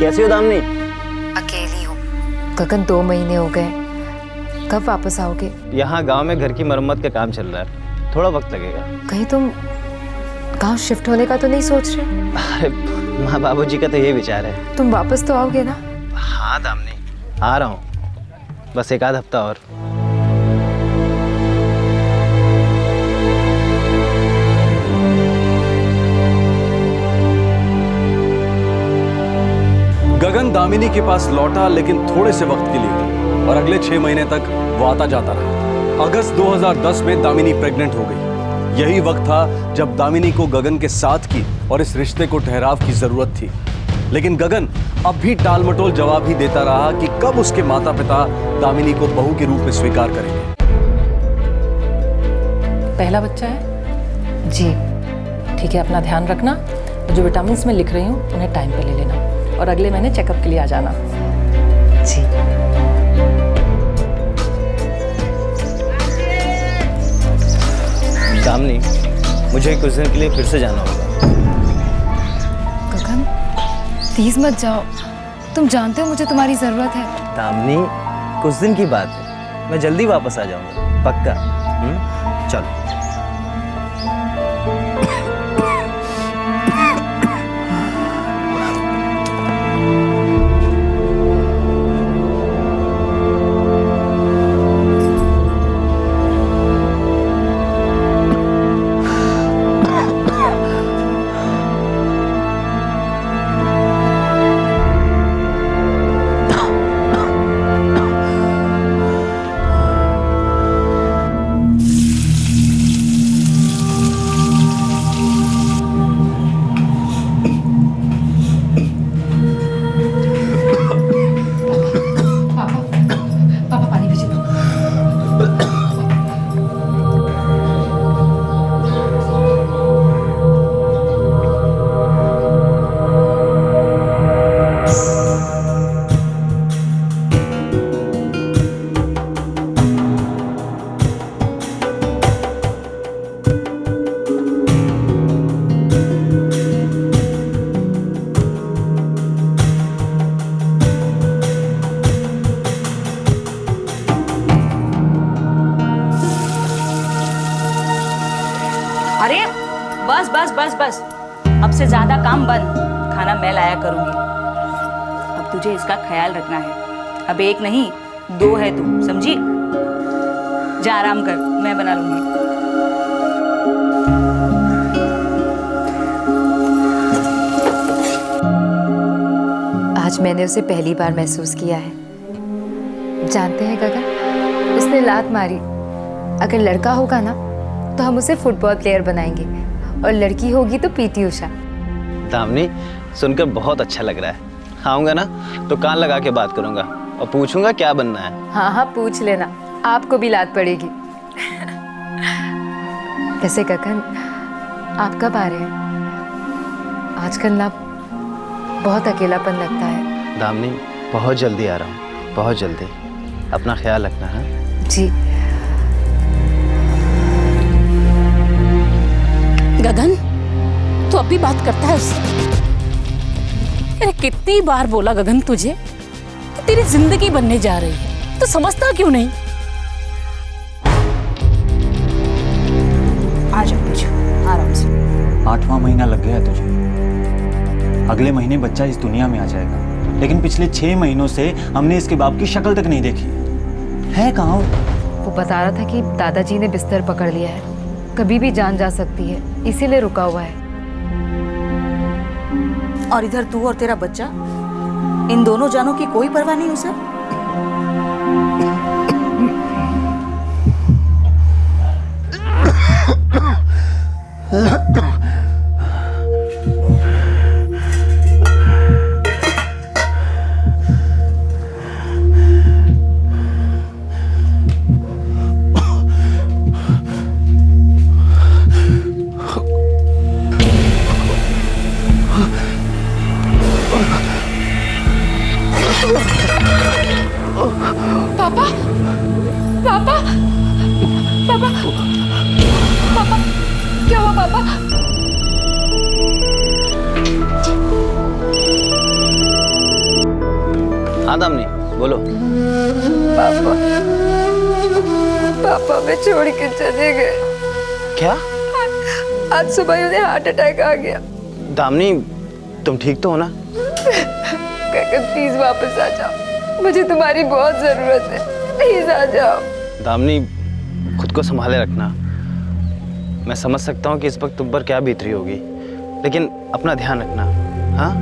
Speaker 3: कैसी हो दामिनी?
Speaker 5: अकेली हूँ। गगन 2 महीने हो गए, कब वापस आओगे?
Speaker 3: यहाँ गांव में घर की मरम्मत का काम चल रहा है, थोड़ा वक्त लगेगा।
Speaker 5: कहीं तुम गांव शिफ्ट होने का तो नहीं सोच रहे?
Speaker 3: अरे माँ बाबूजी का तो ये विचार है।
Speaker 5: तुम वापस तो आओगे ना?
Speaker 3: हाँ दामिनी, आ रहा हूँ, बस 1 आध हफ्ता और।
Speaker 4: गगन दामिनी के पास लौटा, लेकिन थोड़े से वक्त के लिए, और अगले 6 महीने तक वो आता जाता रहा। अगस्त 2010 में दामिनी प्रेग्नेंट हो गई। यही वक्त था जब दामिनी को गगन के साथ की और इस रिश्ते को ठहराव की जरूरत थी। लेकिन गगन अब भी टालमटोल जवाब ही देता रहा कि कब उसके माता पिता दामिनी को बहू के रूप में स्वीकार करेंगे।
Speaker 2: पहला बच्चा है?
Speaker 5: जी।
Speaker 2: ठीक है, अपना ध्यान रखना। जो विटामिन मैं लिख रही हूँ उन्हें टाइम पे ले लेना, और अगले महीने चेकअप के लिए आ जाना।
Speaker 5: जी।
Speaker 3: दामिनी, मुझे कुछ दिन के लिए फिर से जाना होगा।
Speaker 5: गगन प्लीज मत जाओ, तुम जानते हो मुझे तुम्हारी जरूरत है।
Speaker 3: दामिनी, कुछ दिन की बात है, मैं जल्दी वापस आ जाऊंगा, पक्का। चलो।
Speaker 1: बस बस बस बस, अब से ज्यादा काम बंद। खाना मैं लाया करूंगी। अब तुझे इसका ख्याल रखना है। अब 1 नहीं 2 है तू, समझी? जा आराम कर, मैं बना लूंगी।
Speaker 5: आज मैंने उसे पहली बार महसूस किया है। जानते हैं गगन, उसने लात मारी। अगर लड़का होगा ना तो हम उसे फुटबॉल प्लेयर बनाएंगे, और लड़की होगी तो पीटी उषा।
Speaker 3: दामिनी, सुनकर बहुत अच्छा लग रहा है। आऊँगा ना तो कान लगा के बात करूँगा और पूछूंगा क्या बनना है।
Speaker 5: हाँ हाँ पूछ लेना, आपको भी लात पड़ेगी। वैसे गगन, आप कब आ रहे हैं? आजकल ना बहुत अकेलापन लगता है।
Speaker 3: दामिनी, बहुत जल्दी आ रहा हूँ, बहुत जल्दी। अपना ख्याल रखना है।
Speaker 5: जी।
Speaker 10: गगन, तू अब भी बात करता है उससे? अरे कितनी बार बोला गगन तुझे कि तेरी जिंदगी बनने जा रही है, तो समझता क्यों नहीं?
Speaker 1: आ जाओ पूछो आराम से।
Speaker 7: 8वां महीना लग गया है तुझे। अगले महीने बच्चा इस दुनिया में आ जाएगा।
Speaker 15: लेकिन पिछले 6 महीनों से हमने इसके बाप की शक्ल तक नहीं देखी। है कहाँ
Speaker 5: वो बता रहा था कि दादाजी ने बिस्तर पकड़ लिया है, कभी भी जान जा सकती है, इसीलिए रुका हुआ है।
Speaker 1: और इधर तू और तेरा बच्चा, इन दोनों जानों की कोई परवाह नहीं उसे।
Speaker 14: पापा पापा पापा पापा क्या हुआ पापा?
Speaker 9: हाँ दामिनी बोलो।
Speaker 5: पापा पापा मैं छोड़ के चले गए।
Speaker 9: क्या?
Speaker 5: आज सुबह उन्हें हार्ट अटैक आ गया।
Speaker 9: दामिनी तुम ठीक तो हो ना?
Speaker 5: गगन प्लीज वापस आ जाओ, मुझे तुम्हारी बहुत जरूरत है, प्लीज आ जाओ।
Speaker 9: दामिनी खुद को संभाले रखना। मैं समझ सकता हूँ कि इस वक्त तुम पर क्या बीत रही होगी, लेकिन अपना ध्यान रखना। हाँ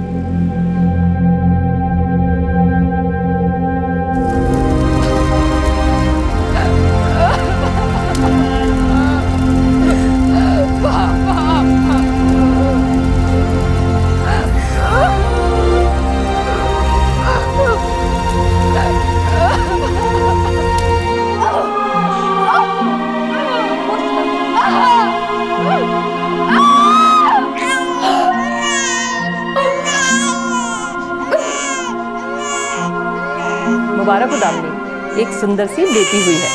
Speaker 1: मुबारक हो दामिनी, एक सुंदर सी बेटी हुई है।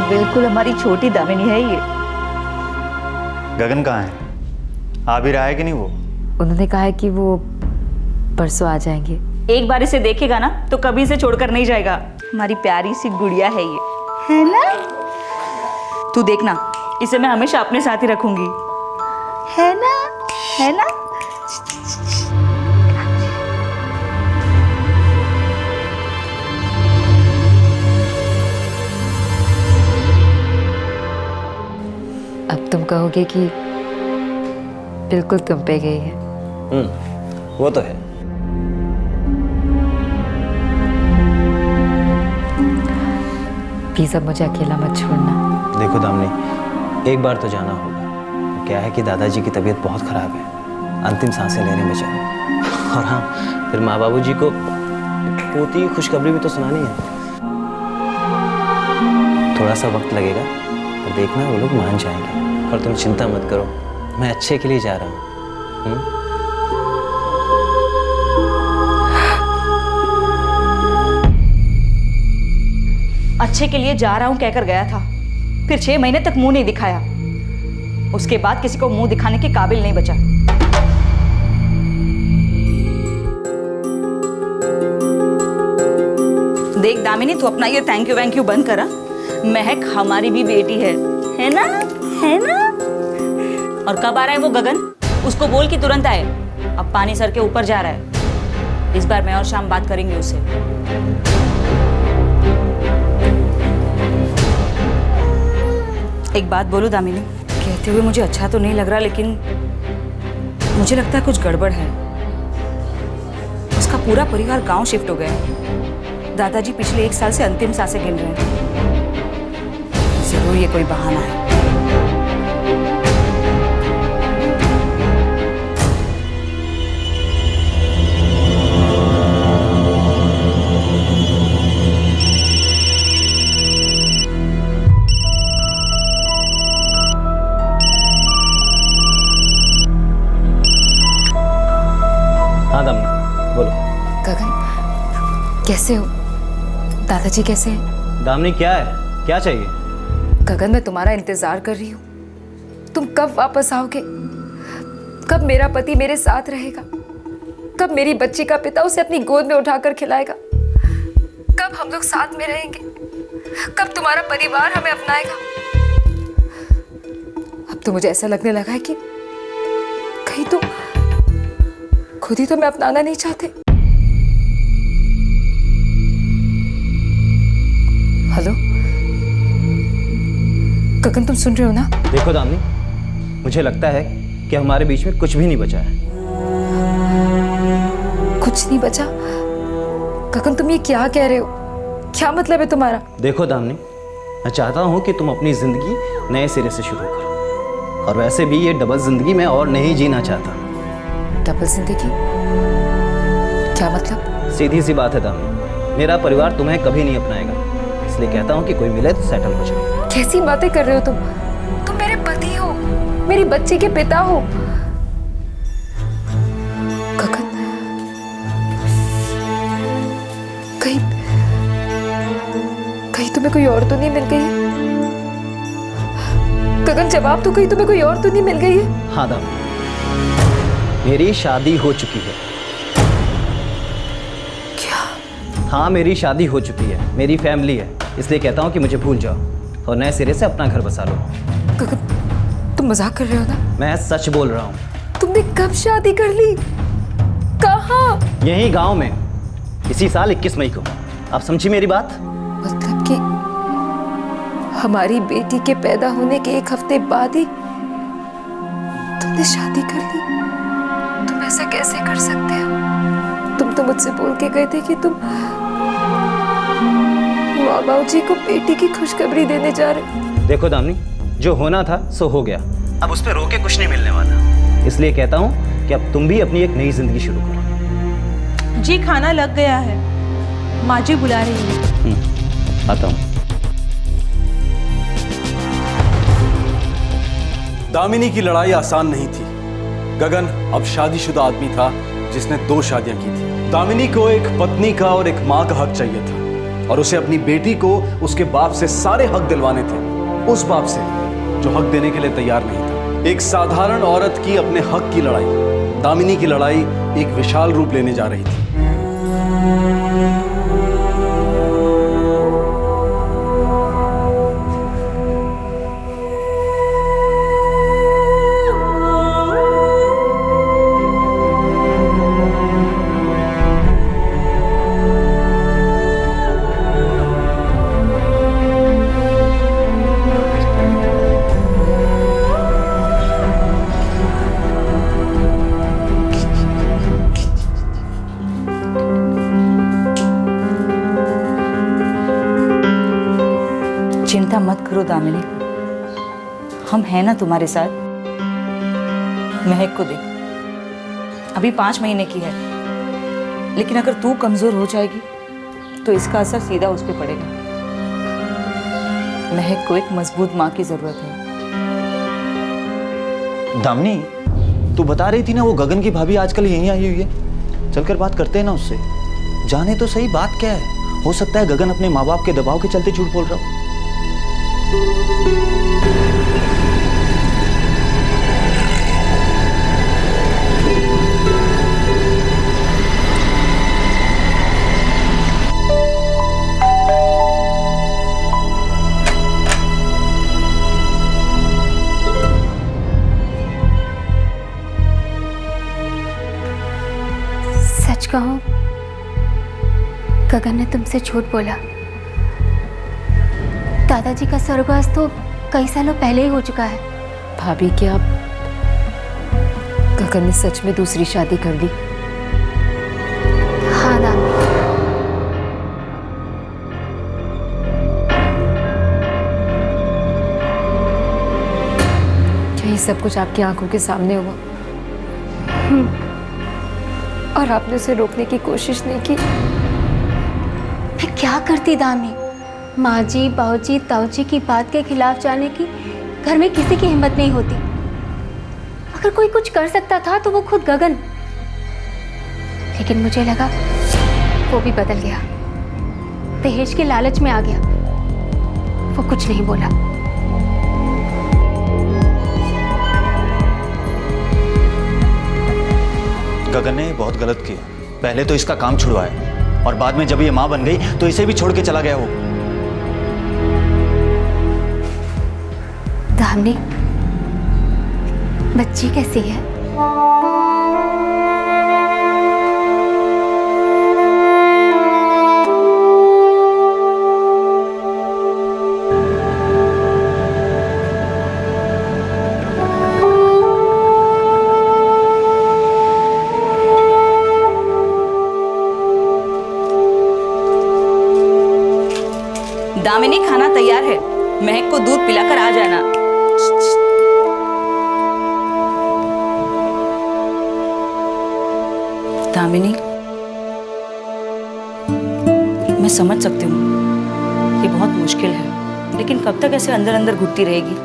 Speaker 1: बिल्कुल हमारी छोटी दामिनी है ये।
Speaker 15: गगन कहाँ है? आ भी रहा है कि नहीं वो?
Speaker 5: उन्होंने कहा है कि वो परसों आ जाएंगे।
Speaker 1: एक बार इसे देखेगा ना तो कभी इसे छोड़कर नहीं जाएगा। हमारी प्यारी सी गुड़िया है ये, है ना? तू देखना, इसे मैं हमेशा अपने साथ ही रखूंगी, है ना? है ना?
Speaker 5: अब तुम कहोगे कि बिल्कुल तुम पे गई है।
Speaker 3: वो तो है।
Speaker 5: प्लीज अब मुझे अकेला मत छोड़ना।
Speaker 9: देखो दामिनी, एक बार तो जाना होगा। क्या है कि दादाजी की तबीयत बहुत ख़राब है, अंतिम सांसें लेने में जाए। और हाँ, फिर माँ बाबू जी को पोती की खुशखबरी भी तो सुनानी है। थोड़ा सा वक्त लगेगा, पर देखना वो लोग मान जाएंगे। और तुम चिंता मत करो, मैं अच्छे के लिए जा रहा हूँ।
Speaker 1: अच्छे के लिए जा रहा हूं कहकर गया था, फिर 6 महीने तक मुंह नहीं दिखाया। उसके बाद किसी को मुंह दिखाने के काबिल नहीं बचा। देख दामिनी, तू अपना ये थैंक यू बंद करा। महक हमारी भी बेटी है ना? है ना? और कब आ रहा है वो गगन? उसको बोल कि तुरंत आए। अब पानी सर के ऊपर जा रहा है। इस बार मैं और शाम बात करेंगे उससे। एक बात बोलूं दामिनी, कहते हुए मुझे अच्छा तो नहीं लग रहा, लेकिन मुझे लगता है कुछ गड़बड़ है। उसका पूरा परिवार गांव शिफ्ट हो गया। दादाजी पिछले 1 साल से अंतिम सांसें गिन रहे हैं। जरूर ये कोई बहाना है।
Speaker 5: कैसे हो? दादाजी कैसे हैं?
Speaker 9: दामिनी क्या है? क्या चाहिए?
Speaker 5: गगन, मैं तुम्हारा इंतजार कर रही हूँ। तुम कब वापस आओगे? कब मेरा पति मेरे साथ रहेगा? कब मेरी बच्ची का पिता उसे अपनी गोद में उठाकर खिलाएगा? कब हम लोग साथ में रहेंगे? कब तुम्हारा परिवार हमें अपनाएगा? तो मुझे ऐसा लगने लगा है कि कहीं तुम खुद ही तो मैं अपनाना नहीं चाहते। हेलो गगन, तुम सुन रहे हो ना?
Speaker 3: देखो दामिनी, मुझे लगता है कि हमारे बीच में कुछ भी नहीं बचा है।
Speaker 5: कुछ नहीं बचा? गगन, तुम ये क्या कह रहे हो? क्या मतलब है तुम्हारा?
Speaker 3: देखो दामिनी, मैं चाहता हूँ कि तुम अपनी जिंदगी नए सिरे से शुरू करो, और वैसे भी ये डबल जिंदगी मैं और नहीं जीना चाहता।
Speaker 5: डबल जिंदगी? क्या मतलब?
Speaker 3: सीधी सी बात है दामिनी, मेरा परिवार तुम्हें कभी नहीं अपनाएगा, इसलिए कहता हूँ कि कोई मिले तो सेटल हो जाओ।
Speaker 5: कैसी बातें कर रहे हो तुम? तुम मेरे पति हो, मेरी बच्ची के पिता हो। गगन, कहीं तुम्हें कोई और तो नहीं मिल गई है? गगन, जवाब तो, कहीं तुम्हें कोई और तो नहीं मिल गई है?
Speaker 3: हाँ दामिनी, मेरी शादी हो चुकी है।
Speaker 5: क्या?
Speaker 3: हाँ, मेरी शादी हो चुकी है, मेरी फैमिली है, इसलिए कहता हूँ कि मुझे भूल जाओ और नए सिरे से अपना घर बसा लो।
Speaker 5: गगन, तुम मजाक कर रहे हो ना?
Speaker 3: मैं सच बोल रहा हूँ।
Speaker 5: तुमने कब शादी कर ली? कहाँ?
Speaker 3: यही गांव में, इसी साल 21 मई को। आप समझी मेरी बात?
Speaker 5: मतलब कि हमारी बेटी के पैदा होने के 1 हफ्ते बाद ही तुमने शादी कर ली? तुम ऐसा कैसे कर सकते हो? तुम तो मुझसे बोल के गए थे कि तुम मामा जी को बेटी की खुशखबरी देने जा रहे।
Speaker 3: देखो दामिनी, जो होना था सो हो गया, अब उस पर रोके कुछ नहीं मिलने वाला, इसलिए कहता हूँ कि अब तुम भी अपनी एक नई जिंदगी शुरू करो।
Speaker 2: जी खाना लग गया है, माँ जी बुला रही है।
Speaker 3: आता हूँ।
Speaker 4: दामिनी की लड़ाई आसान नहीं थी। गगन अब शादीशुदा आदमी था जिसने 2 शादियां की थी। दामिनी को एक पत्नी का और एक माँ का हक चाहिए था, और उसे अपनी बेटी को उसके बाप से सारे हक दिलवाने थे, उस बाप से जो हक देने के लिए तैयार नहीं था। एक साधारण औरत की अपने हक की लड़ाई, दामिनी की लड़ाई एक विशाल रूप लेने जा रही थी।
Speaker 1: चिंता मत करो दामिनी, हम हैं ना तुम्हारे साथ। महक को देख, अभी 5 महीने की है, लेकिन अगर तू कमजोर हो जाएगी तो इसका असर सीधा उस पर पड़ेगा। महक को एक मजबूत माँ की जरूरत है।
Speaker 15: दामिनी, तू बता रही थी ना वो गगन की भाभी आजकल यहीं आई हुई है, चलकर बात करते हैं ना उससे, जाने तो सही बात क्या है। हो सकता है गगन अपने माँ बाप के दबाव के चलते झूठ बोल रहा हो।
Speaker 14: सच कहूं, गगन ने तुमसे झूठ बोला। दादाजी का स्वर्गवास तो कई सालों पहले ही हो चुका है।
Speaker 5: भाभी, क्या गगन ने सच में दूसरी शादी कर ली?
Speaker 14: हाँ दादी।
Speaker 5: क्या ये सब कुछ आपकी आंखों के सामने हुआ और आपने उसे रोकने की कोशिश नहीं की?
Speaker 14: मैं क्या करती दामी? माँ जी, बाबूजी, ताऊजी की बात के खिलाफ जाने की घर में किसी की हिम्मत नहीं होती। अगर कोई कुछ कर सकता था तो वो खुद गगन, लेकिन मुझे लगा वो भी बदल गया, दहेज के लालच में आ गया। वो कुछ नहीं बोला।
Speaker 15: गगन ने बहुत गलत किया, पहले तो इसका काम छुड़वाया और बाद में जब ये माँ बन गई तो इसे भी छोड़ के चला गया वो।
Speaker 14: दामिनी, बच्ची कैसी है?
Speaker 1: दामिनी, खाना तैयार है। महक को दूध पिलाकर आ जाना। दामिनी, मैं समझ सकती हूँ ये बहुत मुश्किल है, लेकिन कब तक ऐसे अंदर अंदर घुटती रहेगी?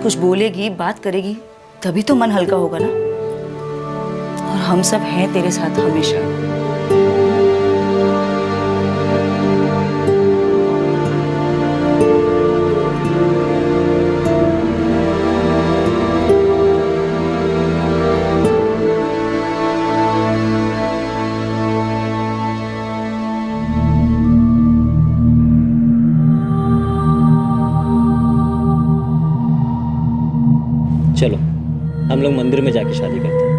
Speaker 1: कुछ बोलेगी, बात करेगी, तभी तो मन हल्का होगा ना। और हम सब हैं तेरे साथ हमेशा।
Speaker 3: चलो हम लोग मंदिर में जाके शादी करते हैं।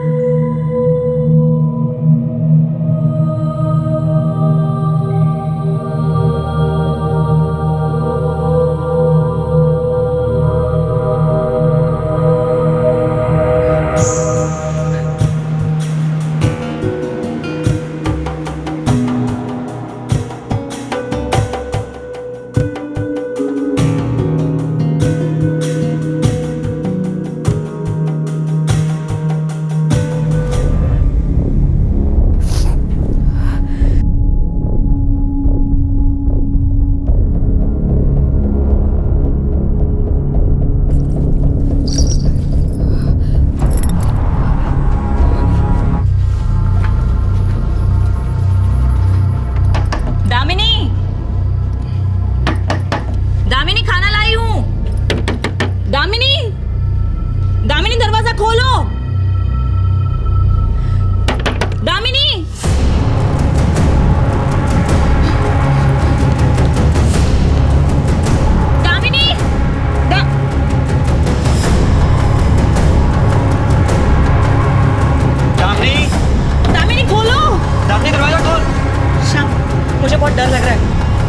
Speaker 1: मुझे बहुत डर लग रहा है।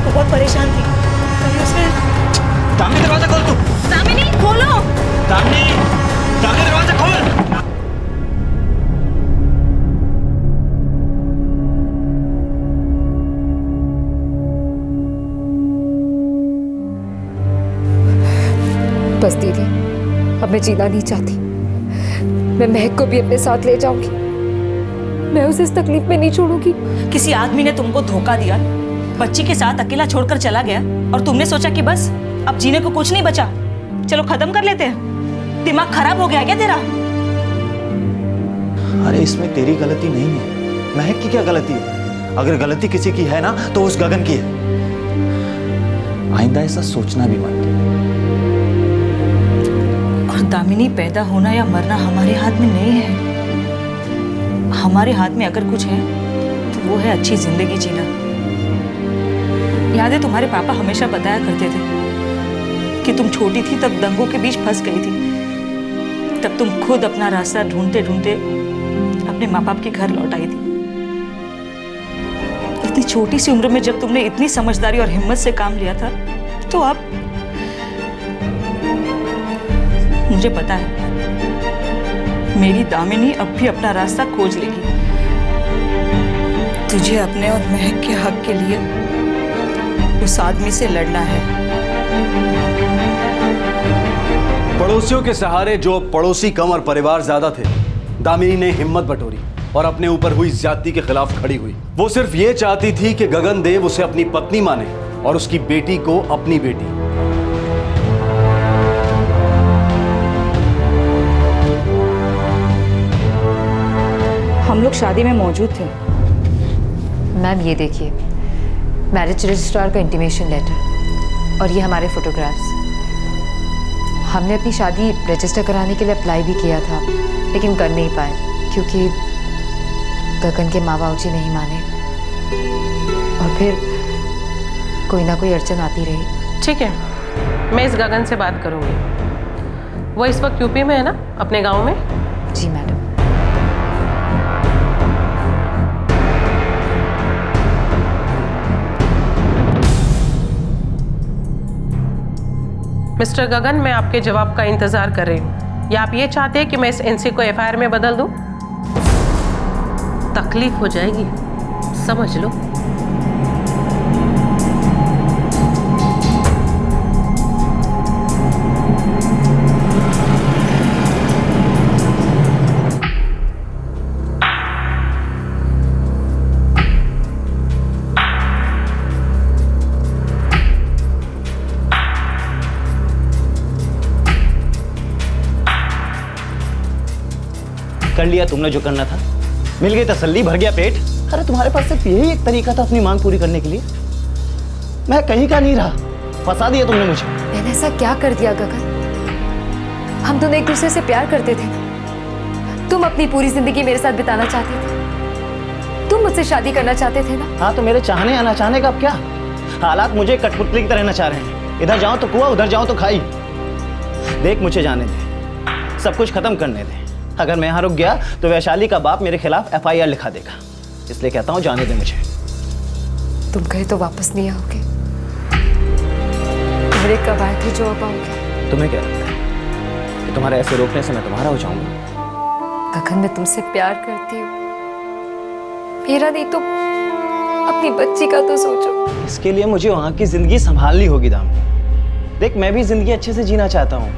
Speaker 1: वो बहुत परेशान थी।
Speaker 15: दामिनी दरवाजा खोल तू।
Speaker 1: दामिनी खोलो।
Speaker 15: दामिनी दरवाजा खोल।
Speaker 5: बस दीदी, अब मैं जीना नहीं चाहती। मैं महक को भी अपने साथ ले जाऊंगी। मैं उसे इस तकलीफ में नहीं छोड़ूंगी।
Speaker 1: किसी आदमी ने तुमको धोखा दिया, बच्ची के साथ अकेला छोड़कर चला गया और तुमने सोचा कि बस अब जीने को कुछ नहीं बचा, चलो खत्म कर लेते हैं। दिमाग खराब हो गया क्या तेरा?
Speaker 15: अरे इसमें तेरी गलती नहीं है, महक की क्या गलती है? अगर गलती किसी की है ना तो उस गगन की है। आइंदा ऐसा सोचना भी मत।
Speaker 1: और दामिनी, पैदा होना या मरना हमारे हाथ में नहीं है। हमारे हाथ में अगर कुछ है तो वो है अच्छी जिंदगी जीना। याद है तुम्हारे पापा हमेशा बताया करते थे कि तुम छोटी थी तब दंगों के बीच फंस गई थी, तब तुम खुद अपना रास्ता ढूंढते ढूंढते अपने माँ बाप के घर लौट आई थी। इतनी छोटी सी उम्र में जब तुमने इतनी समझदारी और हिम्मत से काम लिया था, तो अब मुझे पता है मेरी दामिनी अब भी अपना रास्ता खोज लेगी। तुझे अपने और महक के हक के लिए उस आदमी से लड़ना है।
Speaker 4: पड़ोसियों के सहारे जो पड़ोसी कम और परिवार ज्यादा थे, दामिनी ने हिम्मत बटोरी और अपने ऊपर हुई ज्यादती के खिलाफ खड़ी हुई। वो सिर्फ ये चाहती थी कि गगन देव उसे अपनी पत्नी माने और उसकी बेटी को अपनी बेटी।
Speaker 1: हम लोग शादी में मौजूद थे।
Speaker 5: मैम ये देखिए, मैरिज रजिस्ट्रार का इंटीमेशन लेटर और ये हमारे फोटोग्राफ्स। हमने अपनी शादी रजिस्टर कराने के लिए अप्लाई भी किया था, लेकिन कर नहीं पाए क्योंकि गगन के माँ बाप जी नहीं माने और फिर कोई ना कोई अड़चन आती रही।
Speaker 2: ठीक है, मैं इस गगन से बात करूंगी। वो इस वक्त यूपी में है ना, अपने गांव में?
Speaker 5: जी मैडम।
Speaker 2: मिस्टर गगन, मैं आपके जवाब का इंतजार कर रही हूँ। या आप ये चाहते हैं कि मैं इस एनसी को एफआईआर में बदल दूं? तकलीफ हो जाएगी, समझ लो।
Speaker 9: कर लिया तुमने जो करना था, मिल गई तसल्ली, भर गया पेट। अरे तुम्हारे पास सिर्फ यही एक तरीका था अपनी मांग पूरी करने के लिए। मैं कहीं का नहीं रहा, फंसा दिया तुमने मुझे।
Speaker 5: मैंने ऐसा क्या कर दिया गगन? हम दोनों एक दूसरे से प्यार करते थे ना। तुम अपनी पूरी जिंदगी मेरे साथ बिताना चाहते थे, तुम मुझसे शादी करना चाहते थे ना।
Speaker 9: हाँ, तो मेरे चाहने या ना चाहने का अब क्या? हालात मुझे कठपुतली की तरह नचा रहे हैं। इधर जाओ तो कुआं, उधर जाओ तो खाई। देख, मुझे जाने दे, सब कुछ खत्म करने दे। अगर मैं यहाँ रुक गया तो वैशाली का बाप मेरे खिलाफ एफआईआर लिखा देगा, इसलिए कहता हूँ जाने दे मुझे।
Speaker 5: तुम गए तो वापस नहीं आओगे। तुम्हारे कब आए थे जो अब आओगे?
Speaker 9: तुम्हें क्या लगता है कि तुम्हारे ऐसे रोकने से मैं तुम्हारा हो जाऊंगा?
Speaker 5: गगन, मैं तुमसे प्यार करती हूँ। मेरा नहीं तो अपनी बच्ची का तो सोचो।
Speaker 9: इसके लिए मुझे वहाँ की जिंदगी संभालनी होगी दाम। देख, मैं भी जिंदगी अच्छे से जीना चाहता हूँ।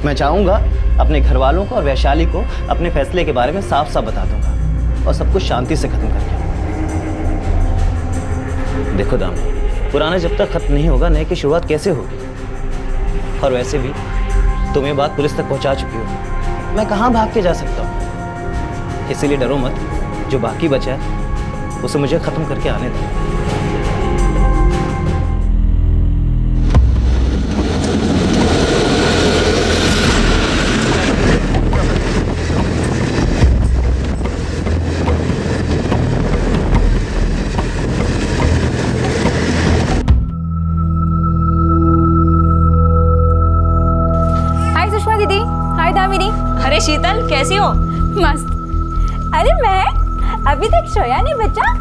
Speaker 9: मैं चाहूंगा अपने घर वालों को और वैशाली को अपने फैसले के बारे में साफ साफ बता दूंगा और सब कुछ शांति से खत्म करके। देखो दाम, पुराना जब तक खत्म नहीं होगा, नए की शुरुआत कैसे होगी? और वैसे भी तुम ये बात पुलिस तक पहुंचा चुकी हो, मैं कहाँ भाग के जा सकता हूँ? इसीलिए डरो मत, जो बाकी बचा है उसे मुझे खत्म करके आने दो।
Speaker 1: अरे शीतल, कैसी हो?
Speaker 14: मस्त। अरे मैं अभी तक सोया नहीं बच्चा।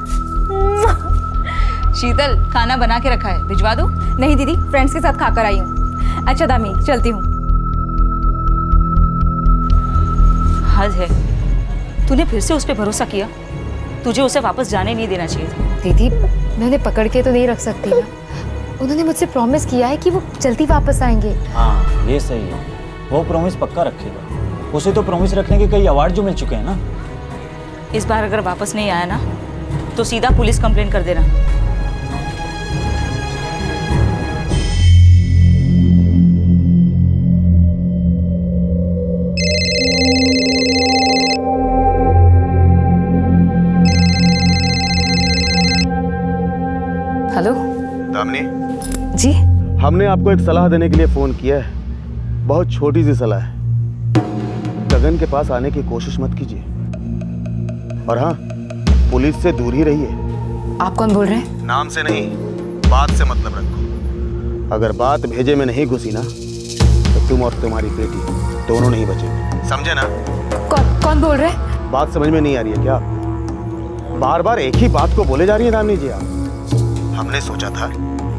Speaker 1: शीतल, खाना बना के रखा है, भिजवा दूं?
Speaker 14: नहीं दीदी, फ्रेंड्स के साथ खाकर आई हूँ। अच्छा दामी, चलती हूँ।
Speaker 1: हद है, तूने फिर से उस पर भरोसा किया। तुझे उसे वापस जाने नहीं देना चाहिए था।
Speaker 5: दीदी, मैं उन्हें पकड़ के तो नहीं रख सकती ना। उन्होंने मुझसे प्रॉमिस किया है कि वो जल्दी वापस आएंगे।
Speaker 15: हाँ, ये सही है, वो प्रॉमिस पक्का रखेगा। उसे तो प्रॉमिस रखने के कई अवार्ड जो मिल चुके हैं ना।
Speaker 1: इस बार अगर वापस नहीं आया ना तो सीधा पुलिस कंप्लेंट कर देना।
Speaker 5: हेलो
Speaker 11: दामिनी
Speaker 5: जी,
Speaker 16: हमने आपको एक सलाह देने के लिए फोन किया है। बहुत छोटी सी सलाह है। गगन के पास आने की कोशिश मत कीजिए, और हाँ, पुलिस से दूर ही रहिए।
Speaker 5: आप कौन बोल रहे हैं?
Speaker 16: नाम से नहीं, बात से मतलब रखो। अगर बात भेजे में नहीं घुसी ना तो तुम और तुम्हारी बेटी दोनों नहीं बचेंगे, समझे ना?
Speaker 5: कौन बोल रहे हैं?
Speaker 16: बात समझ में नहीं आ रही है क्या? बार बार एक ही बात को बोले जा रही है दामिनी जी आप। हमने सोचा था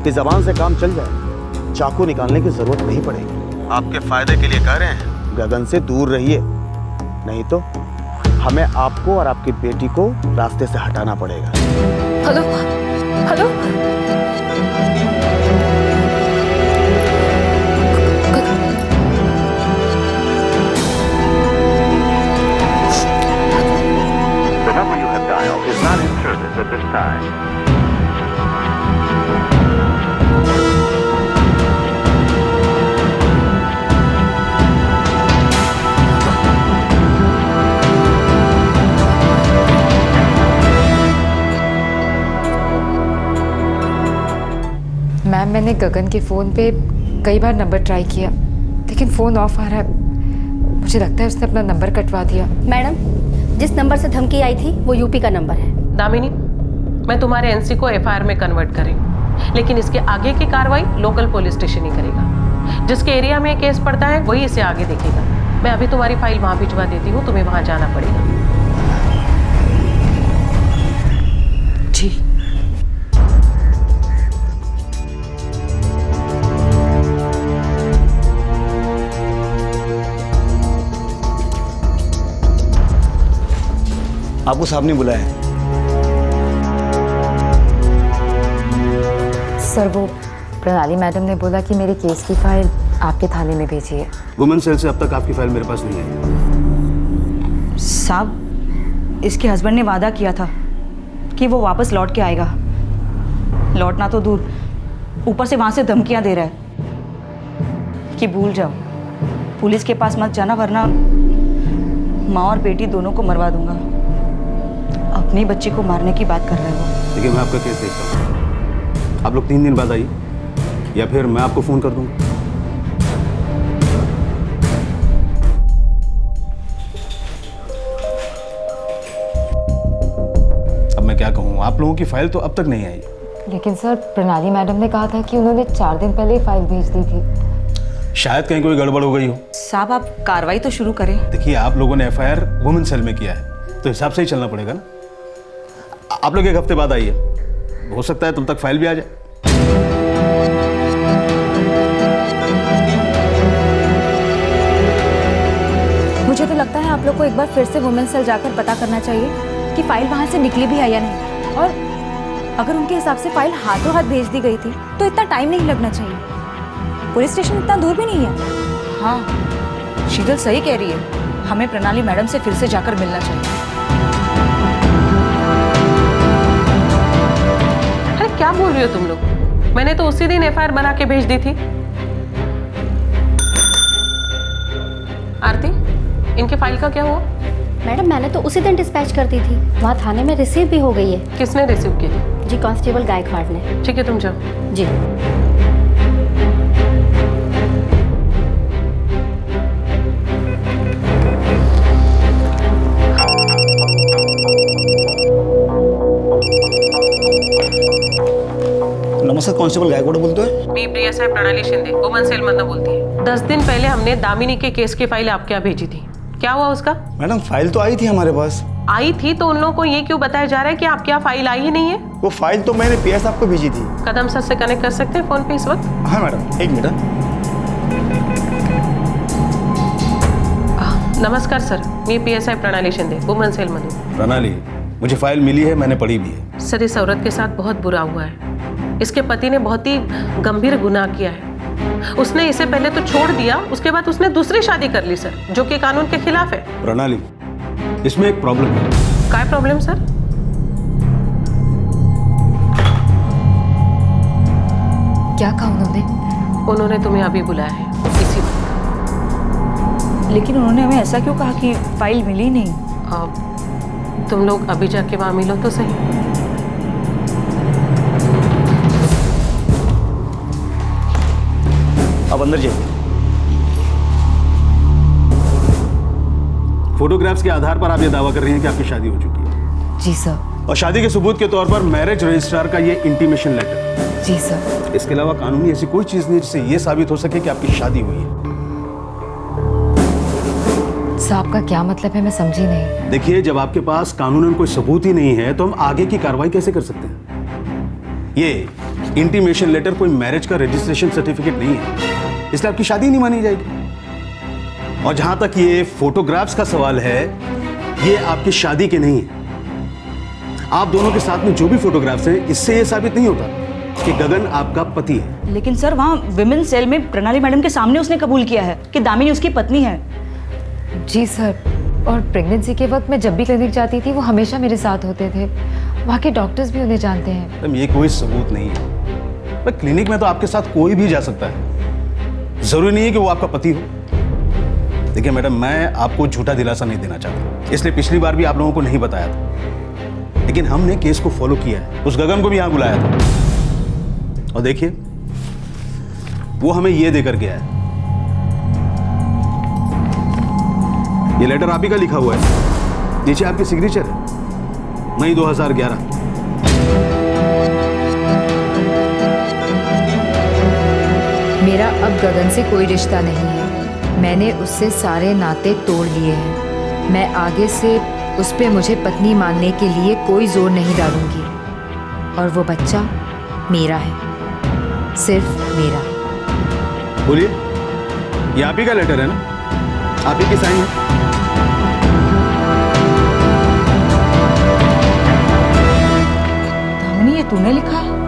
Speaker 16: कि जबान से काम चल जाए, चाकू निकालने की जरूरत नहीं पड़ेगी। आपके फायदे के लिए कह रहे हैं, गगन से दूर रहिए, नहीं तो हमें आपको और आपकी बेटी को रास्ते से हटाना पड़ेगा।
Speaker 5: Hello hello,
Speaker 17: The number you have dialed is not in service at this time.
Speaker 5: Ma'am, मैंने गगन के फ़ोन पे कई बार नंबर ट्राई किया, लेकिन फ़ोन ऑफ आ रहा है। मुझे लगता है उसने अपना नंबर कटवा दिया।
Speaker 14: मैडम, जिस नंबर से धमकी आई थी वो यूपी का नंबर है।
Speaker 2: दामिनी, मैं तुम्हारे एनसी को एफआईआर में कन्वर्ट करें, लेकिन इसके आगे की कार्रवाई लोकल पुलिस स्टेशन ही करेगा। जिसके एरिया में केस पड़ता है वही इसे आगे देखेगा। मैं अभी तुम्हारी फाइल वहां भिजवा देती हूँ, तुम्हें वहां जाना पड़ेगा।
Speaker 1: जी।
Speaker 16: आपको साहब ने बुलाया है।
Speaker 5: सर वो प्रणाली मैडम ने बोला कि मेरे केस की फाइल आपके थाने में भेजी है।
Speaker 12: वुमेन सेल से अब तक आपकी फाइल मेरे पास नहीं आई।
Speaker 1: साहब, इसके हस्बैंड ने वादा किया था कि वो वापस लौट के आएगा। लौटना तो दूर, ऊपर से वहां से धमकियां दे रहा है कि भूल जाओ, पुलिस के पास मत जाना वरना माँ और बेटी दोनों को मरवा दूंगा। अपनी बच्ची को मारने की बात कर रहे हो।
Speaker 12: देखिए, मैं आपका केस देखता हूँ। आप लोग 3 दिन बाद आइए या फिर मैं आपको फ़ोन कर दूँगा। अब मैं क्या कहूँ, आप लोगों की फाइल तो अब तक नहीं आई।
Speaker 5: लेकिन सर प्रणाली मैडम ने कहा था कि उन्होंने 4 दिन पहले फाइल भेज दी थी।
Speaker 12: शायद कहीं कोई गड़बड़ हो गई हो।
Speaker 1: साहब आप कार्रवाई तो शुरू करें।
Speaker 12: देखिए, आप लोगों ने एफआईआर वुमेन सेल में किया है तो हिसाब से ही चलना पड़ेगा ना। आप लोग 1 हफ्ते बाद आइए, हो सकता है तब तक फाइल भी आ जाए।
Speaker 18: मुझे तो लगता है आप लोग को एक बार फिर से वुमेन सेल जाकर पता करना चाहिए कि फाइल वहां से निकली भी है या नहीं, और अगर उनके हिसाब से फाइल हाथों हाथ भेज दी गई थी तो इतना टाइम नहीं लगना चाहिए। पुलिस स्टेशन इतना दूर भी नहीं है।
Speaker 1: हाँ, शीतल सही कह रही है, हमें प्रणाली मैडम से फिर से जाकर मिलना चाहिए।
Speaker 2: अरे क्या बोल रही हो तुम लोग? मैंने तो उसी दिन एफआईआर बना के भेज दी थी। आरती, इनके फाइल का क्या हुआ?
Speaker 14: मैडम मैंने तो उसी दिन डिस्पैच कर दी थी, वहाँ थाने में रिसीव भी हो गई है।
Speaker 2: किसने रिसीव की थी?
Speaker 14: जी कांस्टेबल गायकवाड़ ने।
Speaker 2: ठीक है, तुम जाओ।
Speaker 14: जी।
Speaker 16: नमस्कार, कांस्टेबल गायकवाड़ बोलते हैं।
Speaker 2: मी PSI प्रणाली शिंदे, वुमेन सेल मधनं बोलती है। 10 दिन पहले हमने दामिनी के केस की फाइल आपके यहाँ भेजी थी, क्या हुआ उसका?
Speaker 16: मैडम फाइल तो आई थी हमारे पास।
Speaker 2: आई थी तो उन लोगों को ये क्यों बताया जा रहा है कि आपके यहाँ फाइल आई ही नहीं है?
Speaker 16: वो फाइल तो मैंने PS आपको भेजी थी।
Speaker 2: कदम सर से कनेक्ट कर सकते हैं फोन पे इस वक्त?
Speaker 16: हाँ मैडम, 1 मिनट।
Speaker 2: नमस्कार सर, मी PSI प्रणाली शिंदे, वुमेन सेल मधु।
Speaker 12: प्रणाली, मुझे फाइल मिली है, मैंने पढ़ी भी है।
Speaker 2: सर इस औरत के साथ बहुत बुरा हुआ है। इसके पति ने बहुत ही गंभीर गुनाह किया है। उसने इसे पहले तो छोड़ दिया, उसके बाद उसने दूसरी शादी कर ली सर, जो कि कानून के खिलाफ है।
Speaker 12: प्रणाली, इसमें एक प्रॉब्लम है।
Speaker 2: क्या प्रॉब्लम सर?
Speaker 5: क्या कहा उन्होंने?
Speaker 2: उन्होंने तुम्हें अभी बुलाया है इसी वक्त।
Speaker 1: लेकिन उन्होंने हमें ऐसा क्यों कहा कि फाइल मिली नहीं?
Speaker 2: तुम लोग अभी जाके वहां मिलो तो सही।
Speaker 16: अब अंदर जाइए।
Speaker 12: फोटोग्राफ्स के आधार पर आप ये दावा कर रही हैं कि आपकी शादी हो चुकी है?
Speaker 5: जी सर।
Speaker 12: और शादी के सबूत के तौर पर मैरिज रजिस्ट्रार का ये इंटीमेशन लेटर?
Speaker 5: जी सर।
Speaker 12: इसके अलावा कानूनी ऐसी कोई चीज नहीं जिससे ये साबित हो सके कि आपकी शादी हुई है?
Speaker 5: साहब का क्या मतलब है, मैं समझी नहीं।
Speaker 12: देखिए, जब आपके पास कानूनन कोई सबूत ही नहीं है तो हम आगे की कार्रवाई कैसे कर सकते हैं? ये इंटीमेशन लेटर कोई मैरिज का रजिस्ट्रेशन सर्टिफिकेट नहीं है, इसलिए आपकी शादी नहीं मानी जाएगी। और जहां तक ये फोटोग्राफ्स का सवाल है, ये आपकी शादी के नहीं है। आप दोनों के साथ में जो भी फोटोग्राफ्स हैं, इससे ये साबित नहीं होता कि गगन आपका पति है।
Speaker 1: लेकिन सर वहाँ विमेन सेल में प्रणाली मैडम के सामने उसने कबूल किया है कि दामिनी उसकी पत्नी है।
Speaker 5: जी सर, और प्रेगनेंसी के वक्त मैं जब भी क्लिनिक जाती थी वो हमेशा मेरे साथ होते थे। वहाँ के डॉक्टर्स भी उन्हें जानते हैं।
Speaker 12: मैडम, ये कोई सबूत नहीं है। पर क्लिनिक में तो आपके साथ कोई भी जा सकता है, जरूरी नहीं है कि वो आपका पति हो। देखिए मैडम, मैं आपको झूठा दिलासा नहीं देना चाहता, इसलिए पिछली बार भी आप लोगों को नहीं बताया था। लेकिन हमने केस को फॉलो किया है, उस गगन को भी यहाँ बुलाया था। और देखिए, वो हमें ये देकर गया है। ये लेटर आप ही का लिखा हुआ है, नीचे आपकी सिग्नेचर है, मई 2011।
Speaker 5: मेरा अब गगन से कोई रिश्ता नहीं है। मैंने उससे सारे नाते तोड़ लिए हैं। मैं आगे से उस पे मुझे पत्नी मानने के लिए कोई जोर नहीं डालूंगी। और वो बच्चा मेरा है, सिर्फ मेरा।
Speaker 12: बोलिए, ये आप ही का लेटर है ना? आप ही की साइन है?
Speaker 1: दामिनी, ये तूने लिखा है?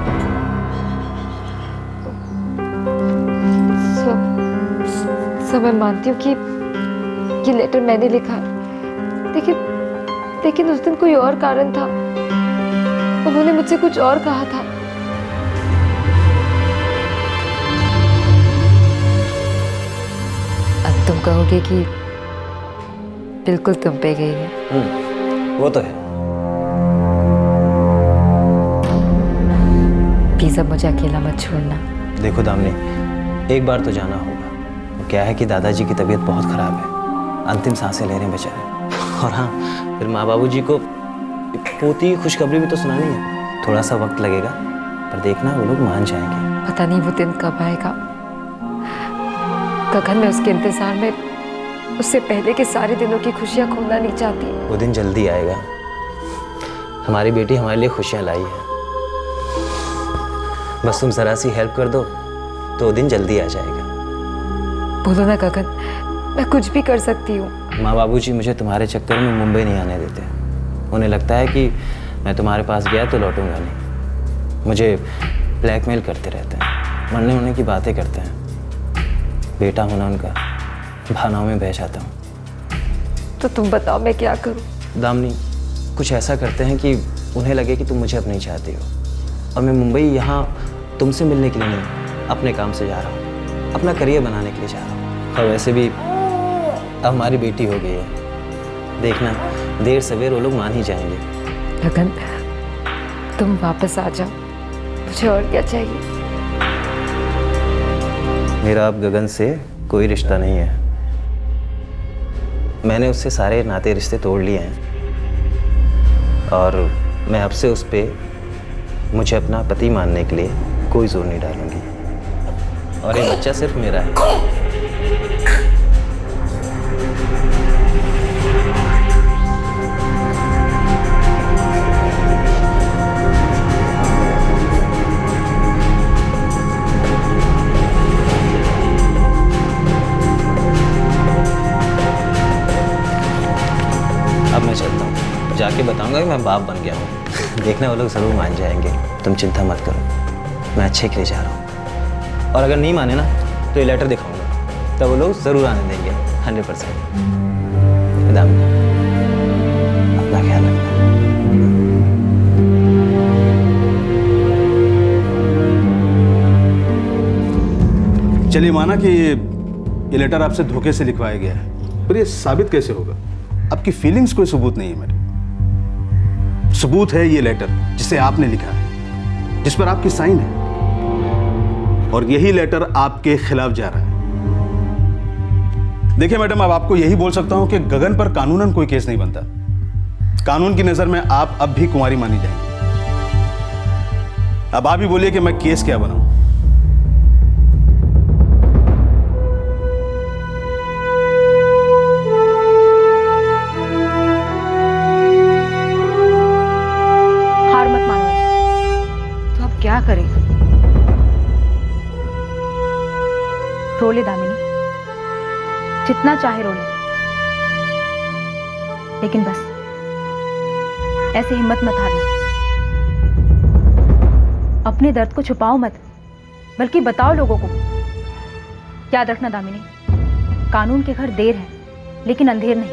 Speaker 5: सब मैं मानती हूँ कि ये लेटर मैंने लिखा है, लेकिन उस दिन कोई और कारण था। उन्होंने मुझसे कुछ और कहा था। अब तुम कहोगे कि बिल्कुल तुम पे गई है।
Speaker 3: वो तो है।
Speaker 5: प्लीज अब मुझे अकेला मत छोड़ना।
Speaker 3: देखो दामिनी, एक बार तो जाना होगा। वो क्या है कि दादाजी की तबीयत बहुत ख़राब है, अंतिम सांसें ले रहे हैं बेचारे। और हाँ, फिर माँ बाबू जी को पोती खुशखबरी भी तो सुनानी है। थोड़ा सा वक्त लगेगा, पर देखना वो लोग मान जाएंगे।
Speaker 5: पता नहीं वो दिन कब आएगा। गगन, मैं उसके इंतजार में उससे पहले के सारे दिनों की खुशियाँ खोना नहीं चाहती।
Speaker 3: वो दिन जल्दी आएगा। हमारी बेटी हमारे लिए खुशियाँ लाई है। बस तुम जरा सी हेल्प कर दो तो वो दिन जल्दी आ जाएगा।
Speaker 5: बोलो ना गगन, मैं कुछ भी कर सकती हूँ।
Speaker 3: माँ बाबूजी मुझे तुम्हारे चक्कर में मुंबई नहीं आने देते। उन्हें लगता है कि मैं तुम्हारे पास गया तो लौटूंगा नहीं। मुझे ब्लैकमेल करते रहते हैं, मरने होने की बातें करते हैं। बेटा होना उनका भावनाओं में बह जाता हूँ।
Speaker 5: तो तुम बताओ मैं क्या करूँ?
Speaker 3: दामिनी, कुछ ऐसा करते हैं कि उन्हें लगे कि तुम मुझे अब नहीं चाहती हो। और मैं मुंबई यहाँ तुमसे मिलने के लिए नहीं, अपने काम से जा रहा हूँ, अपना करियर बनाने के लिए जा रहा हूँ। और वैसे भी अब हमारी बेटी हो गई है। देखना, देर सवेर वो लोग मान ही जाएंगे।
Speaker 5: गगन, तुम वापस आ जाओ, मुझे और क्या चाहिए?
Speaker 3: मेरा अब गगन से कोई रिश्ता नहीं है। मैंने उससे सारे नाते रिश्ते तोड़ लिए हैं और मैं अब से उस पे मुझे अपना पति मानने के लिए कोई जोर नहीं डालूंगी। और ये बच्चा सिर्फ मेरा है। अब मैं चलता हूँ, जाके बताऊंगा कि मैं बाप बन गया हूँ। देखना वो लोग ज़रूर मान जाएंगे। तुम चिंता मत करो, मैं अच्छे के लिए जा रहा हूँ। और अगर नहीं माने ना तो ये लेटर दिखाऊंगा, तब वो लोग ज़रूर आने देंगे 100%। दामिनी, अपना ख्याल रखना।
Speaker 12: चलिए, माना कि ये लेटर आपसे धोखे से लिखवाया गया है, पर ये साबित कैसे होगा? आपकी फीलिंग्स कोई सबूत नहीं है मेरे। सबूत है ये लेटर जिसे आपने लिखा है, जिस पर आपकी साइन है, और यही लेटर आपके खिलाफ जा रहा है। देखिए मैडम, अब आपको यही बोल सकता हूं कि गगन पर कानूनन कोई केस नहीं बनता। कानून की नजर में आप अब भी कुंवारी मानी जाएंगी। अब आप ही बोलिए कि मैं केस क्या बनाऊं?
Speaker 18: हार मत मानो, तो अब क्या करें? रो ले दामिनी, जितना चाहे रो ले, लेकिन बस ऐसे हिम्मत मत हारना। अपने दर्द को छुपाओ मत, बल्कि बताओ लोगों को। याद रखना दामिनी, कानून के घर देर है लेकिन अंधेर नहीं।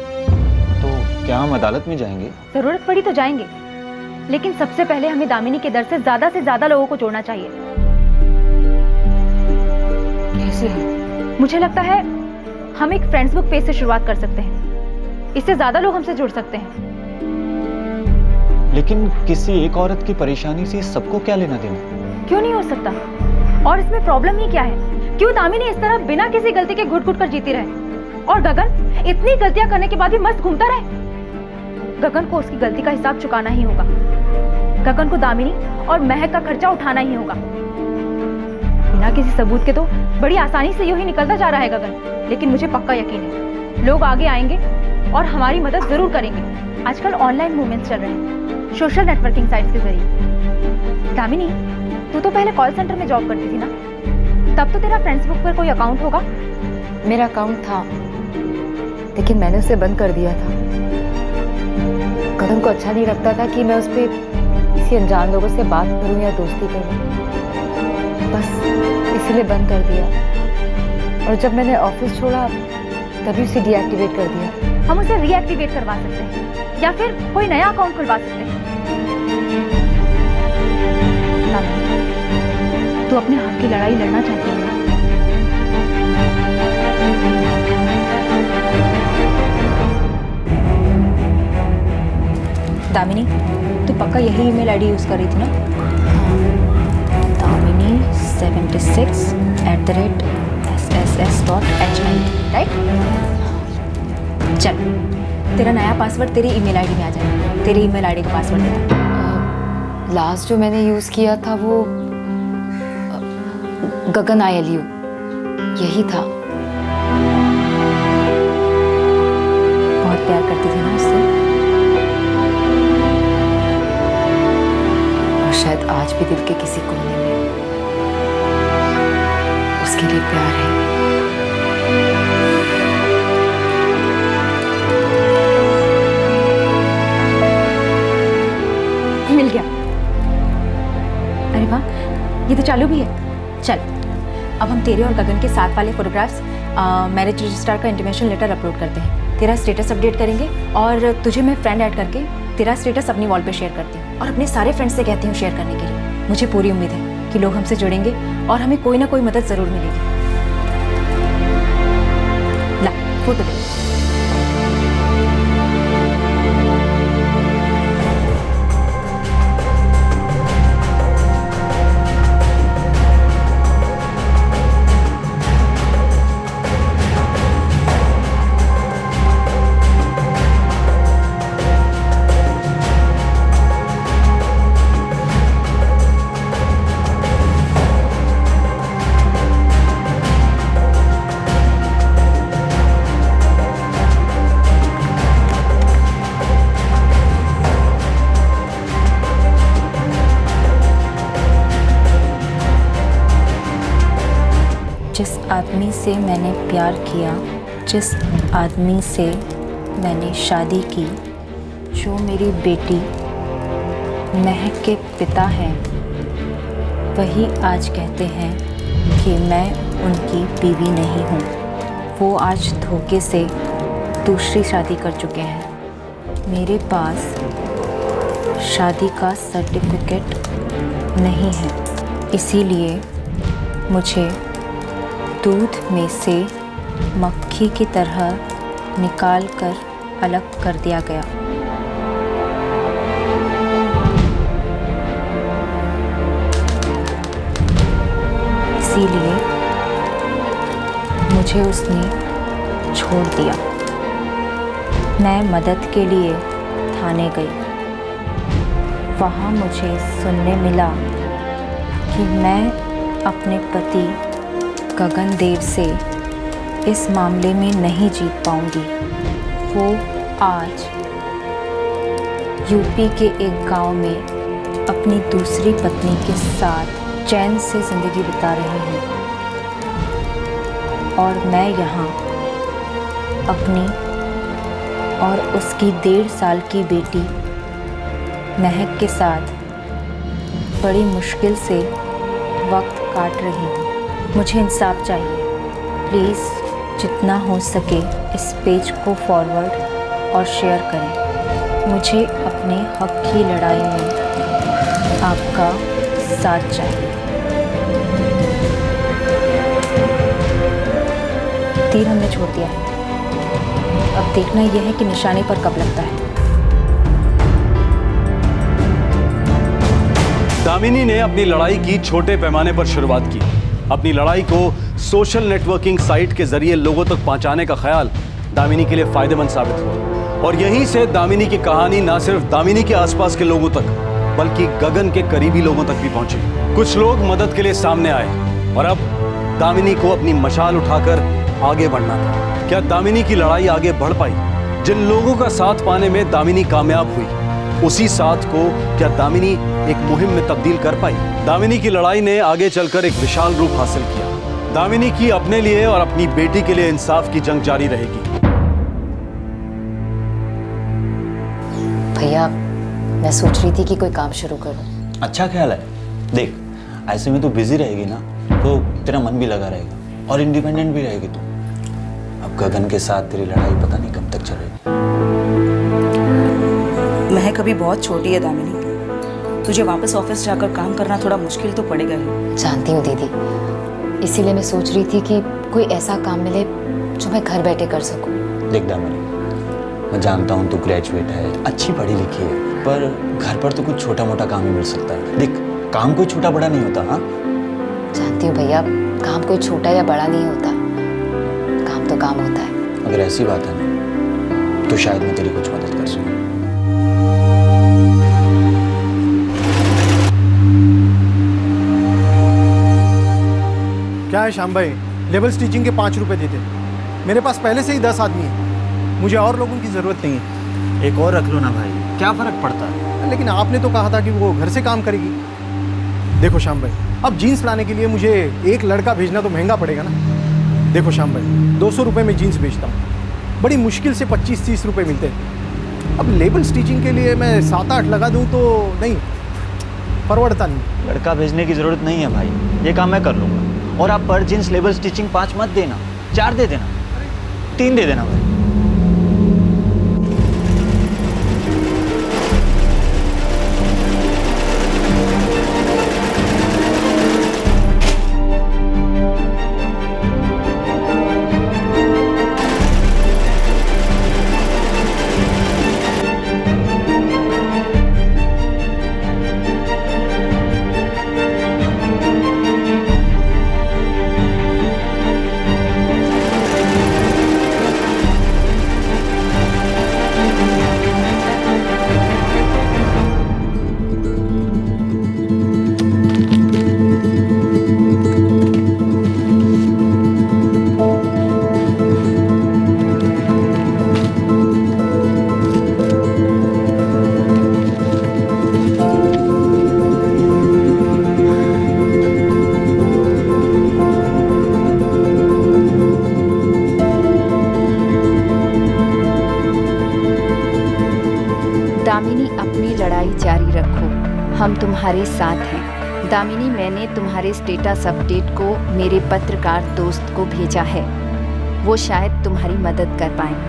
Speaker 15: तो क्या हम अदालत में जाएंगे?
Speaker 18: जरूरत पड़ी तो जाएंगे, लेकिन सबसे पहले हमें दामिनी के दर्द से ज्यादा लोगों को जोड़ना चाहिए। कैसे है? मुझे लगता है हम एक फ्रेंड्स बुक पेज से शुरुआत कर सकते हैं। इससे ज्यादा लोग हमसे जुड़ सकते हैं।
Speaker 15: लेकिन किसी एक औरत की परेशानी से सबको क्या लेना देना?
Speaker 18: क्यों नहीं हो सकता? और इसमें प्रॉब्लम ही क्या है? क्यों दामिनी इस तरह बिना किसी गलती के घुट घुट कर जीती रहे, और गगन इतनी गलतियां करने के बाद भी मस्त घूमता रहे? गगन को उसकी गलती का हिसाब चुकाना ही होगा। गगन को दामिनी और महक का खर्चा उठाना ही होगा। बिना किसी सबूत के तो बड़ी आसानी से यूं ही निकलता जा रहा है गगन। लेकिन मुझे पक्का यकीन है लोग आगे आएंगे और हमारी मदद जरूर करेंगे। आजकल ऑनलाइन मूवमेंट्स चल रहे हैं, सोशल नेटवर्किंग साइट्स के जरिए। दामिनी, तू तो पहले कॉल सेंटर में जॉब करती थी ना, तब तो तेरा फेसबुक पर कोई अकाउंट होगा?
Speaker 5: मेरा अकाउंट था, लेकिन मैंने उसे बंद कर दिया था। गगन को अच्छा नहीं लगता था कि मैं उस पर किसी अनजान लोगों से बात करूं या दोस्ती करूं, बस इसीलिए बंद कर दिया। और जब मैंने ऑफिस छोड़ा तभी उसे डीएक्टिवेट कर दिया।
Speaker 18: हम उसे रीएक्टिवेट करवा सकते हैं या फिर कोई नया अकाउंट खुलवा सकते हैं। तू अपने हक की लड़ाई लड़ना चाहती है? दामिनी, तू पक्का यही ईमेल आईडी यूज कर रही थी ना? Damini 76@sss.hi, right? चल, तेरा नया पासवर्ड तेरी ईमेल आईडी में आ जाएगा। तेरी ईमेल आईडी का पासवर्ड बता।
Speaker 5: लास्ट जो मैंने यूज़ किया था वो गगन ILU यही था।
Speaker 18: बहुत प्यार करती थी ना उससे,
Speaker 5: और शायद आज भी दिल के किसी कोने में उसके लिए प्यार है।
Speaker 18: मिल गया। अरे वाह, ये तो चालू भी है। चल, अब हम तेरे और गगन के साथ वाले फोटोग्राफ्स मैरिज रजिस्ट्रार का इंटीमेशन लेटर अपलोड करते हैं। तेरा स्टेटस अपडेट करेंगे और तुझे मैं फ्रेंड ऐड करके तेरा स्टेटस अपनी वॉल पे शेयर करती हूँ और अपने सारे फ्रेंड्स से कहती हूँ शेयर करने के लिए। मुझे पूरी उम्मीद है कि लोग हमसे जुड़ेंगे और हमें कोई ना कोई मदद ज़रूर मिलेगी। ला, फोटो दे। जिस आदमी से मैंने प्यार किया, जिस आदमी से मैंने शादी की, जो मेरी बेटी महक के पिता हैं, वही आज कहते हैं कि मैं उनकी बीवी नहीं हूँ। वो आज धोखे से दूसरी शादी कर चुके हैं। मेरे पास शादी का सर्टिफिकेट नहीं है, इसीलिए मुझे दूध में से मक्खी की तरह निकाल कर अलग कर दिया गया। इसीलिए मुझे उसने छोड़ दिया। मैं मदद के लिए थाने गई। वहाँ मुझे सुनने मिला कि मैं अपने पति गगन देव से इस मामले में नहीं जीत पाऊंगी। वो आज यूपी के एक गांव में अपनी दूसरी पत्नी के साथ चैन से ज़िंदगी बिता रहे हैं और मैं यहाँ अपनी और उसकी 1.5 साल की बेटी महक के साथ बड़ी मुश्किल से वक्त काट रही हूँ। मुझे इंसाफ चाहिए। प्लीज़ जितना हो सके इस पेज को फॉरवर्ड और शेयर करें। मुझे अपने हक की लड़ाई में आपका साथ चाहिए। तीर हमने छोड़ दिया है, अब देखना यह है कि निशाने पर कब लगता है।
Speaker 4: दामिनी ने अपनी लड़ाई की छोटे पैमाने पर शुरुआत की। अपनी लड़ाई को सोशल नेटवर्किंग साइट के जरिए लोगों तक पहुंचाने का ख्याल दामिनी के लिए फायदेमंद साबित हुआ और यहीं से दामिनी की कहानी न सिर्फ दामिनी के आसपास के लोगों तक बल्कि गगन के करीबी लोगों तक भी पहुंची। कुछ लोग मदद के लिए सामने आए और अब दामिनी को अपनी मशाल उठाकर आगे बढ़ना था। क्या दामिनी की लड़ाई आगे बढ़ पाई? जिन लोगों का साथ पाने में दामिनी कामयाब हुई, उसी साथ को क्या दामिनी एक मुहिम में तब्दील कर पाई? दामिनी की लड़ाई ने आगे चलकर एक विशाल रूप हासिल किया। दामिनी की अपने लिए और अपनी बेटी के लिए इंसाफ की जंग जारी रहेगी।
Speaker 5: भैया, मैं सोच रही थी कि कोई काम शुरू करूं।
Speaker 15: अच्छा ख्याल है। देख, ऐसे में तू बिजी रहेगी ना तो तेरा मन भी लगा रहेगा और इंडिपेंडेंट भी रहेगी तू। अब गगन के साथ तेरी लड़ाई पता नहीं कब तक चलेगी।
Speaker 1: महक अभी बहुत छोटी है दामिनी, तुझे वापस ऑफिस जाकर काम करना थोड़ा मुश्किल तो पड़ेगा ही।
Speaker 5: जानती हूँ दीदी, इसीलिए मैं सोच रही थी कि कोई ऐसा काम मिले जो मैं घर बैठे कर सकूं।
Speaker 15: देख दामिनी, मैं जानता हूँ तू ग्रेजुएट है, अच्छी पढ़ी लिखी है, पर घर पर तो कुछ छोटा मोटा काम ही मिल सकता है। देख, काम कोई छोटा बड़ा नहीं होता। हाँ,
Speaker 5: जानती हूँ भैया, काम कोई छोटा या बड़ा नहीं होता, काम तो काम होता है।
Speaker 15: अगर ऐसी बात है ना तो शायद मैं तेरी कुछ मदद कर सकूं।
Speaker 8: क्या है श्याम भाई, लेबल स्टिचिंग के 5 रुपए देते। मेरे पास पहले से ही 10 आदमी है, मुझे और लोगों की ज़रूरत नहीं है।
Speaker 15: एक और रख लो ना भाई, क्या फ़र्क पड़ता है?
Speaker 8: लेकिन आपने तो कहा था कि वो घर से काम करेगी। देखो श्याम भाई, अब जीन्स लाने के लिए मुझे एक लड़का भेजना तो महंगा पड़ेगा ना। देखो श्याम भाई, 200 रुपये में जीन्स बेचता हूँ, बड़ी मुश्किल से 25-30 रुपये मिलते हैं। अब लेबल स्टिचिंग के लिए मैं 7-8 लगा दूँ तो नहीं, परवड़ता नहीं।
Speaker 15: लड़का भेजने की ज़रूरत नहीं है भाई, ये काम मैं कर लूँगा। और आप पर जीन्स लेबल स्टिचिंग 5 मत देना, 4 दे देना, 3 दे देना भाई।
Speaker 19: दामिनी, अपनी लड़ाई जारी रखो, हम तुम्हारे साथ हैं। दामिनी, मैंने तुम्हारे स्टेटस अपडेट को मेरे पत्रकार दोस्त को भेजा है, वो शायद तुम्हारी मदद कर पाए।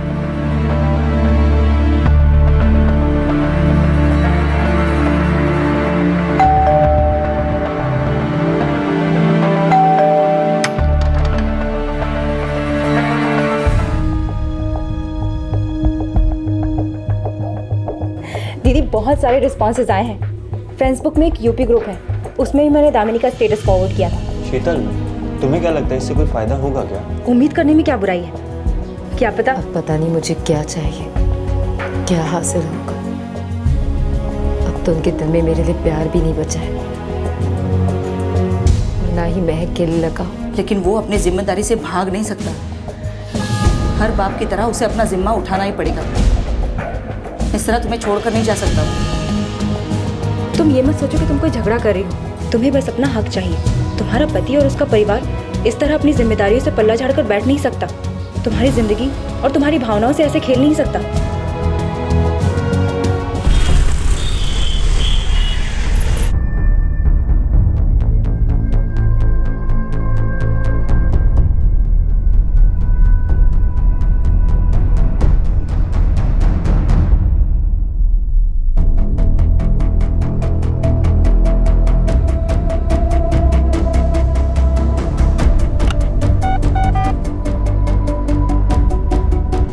Speaker 18: दीदी, बहुत सारे रिस्पॉन्सेज आए हैं। फेसबुक में एक यूपी ग्रुप है, उसमें ही मैंने दामिनी का स्टेटस फॉरवर्ड किया था।
Speaker 15: शीतल, तुम्हें क्या लगता है इससे कोई फायदा होगा क्या?
Speaker 18: उम्मीद करने में क्या बुराई है, क्या पता।
Speaker 5: अब पता नहीं मुझे क्या चाहिए, क्या हासिल होगा। अब तो उनके दिल में मेरे लिए प्यार भी नहीं बचा है, और ना ही महक के लिए लगा।
Speaker 1: लेकिन वो अपनी जिम्मेदारी से भाग नहीं सकता, हर बाप की तरह उसे अपना जिम्मा उठाना ही पड़ेगा। इस तरह तुम्हें छोड़कर नहीं जा सकता।
Speaker 18: तुम ये मत सोचो कि तुम कोई झगड़ा कर रही हो, तुम्हें बस अपना हक चाहिए। तुम्हारा पति और उसका परिवार इस तरह अपनी जिम्मेदारियों से पल्ला झाड़कर बैठ नहीं सकता, तुम्हारी जिंदगी और तुम्हारी भावनाओं से ऐसे खेल नहीं सकता।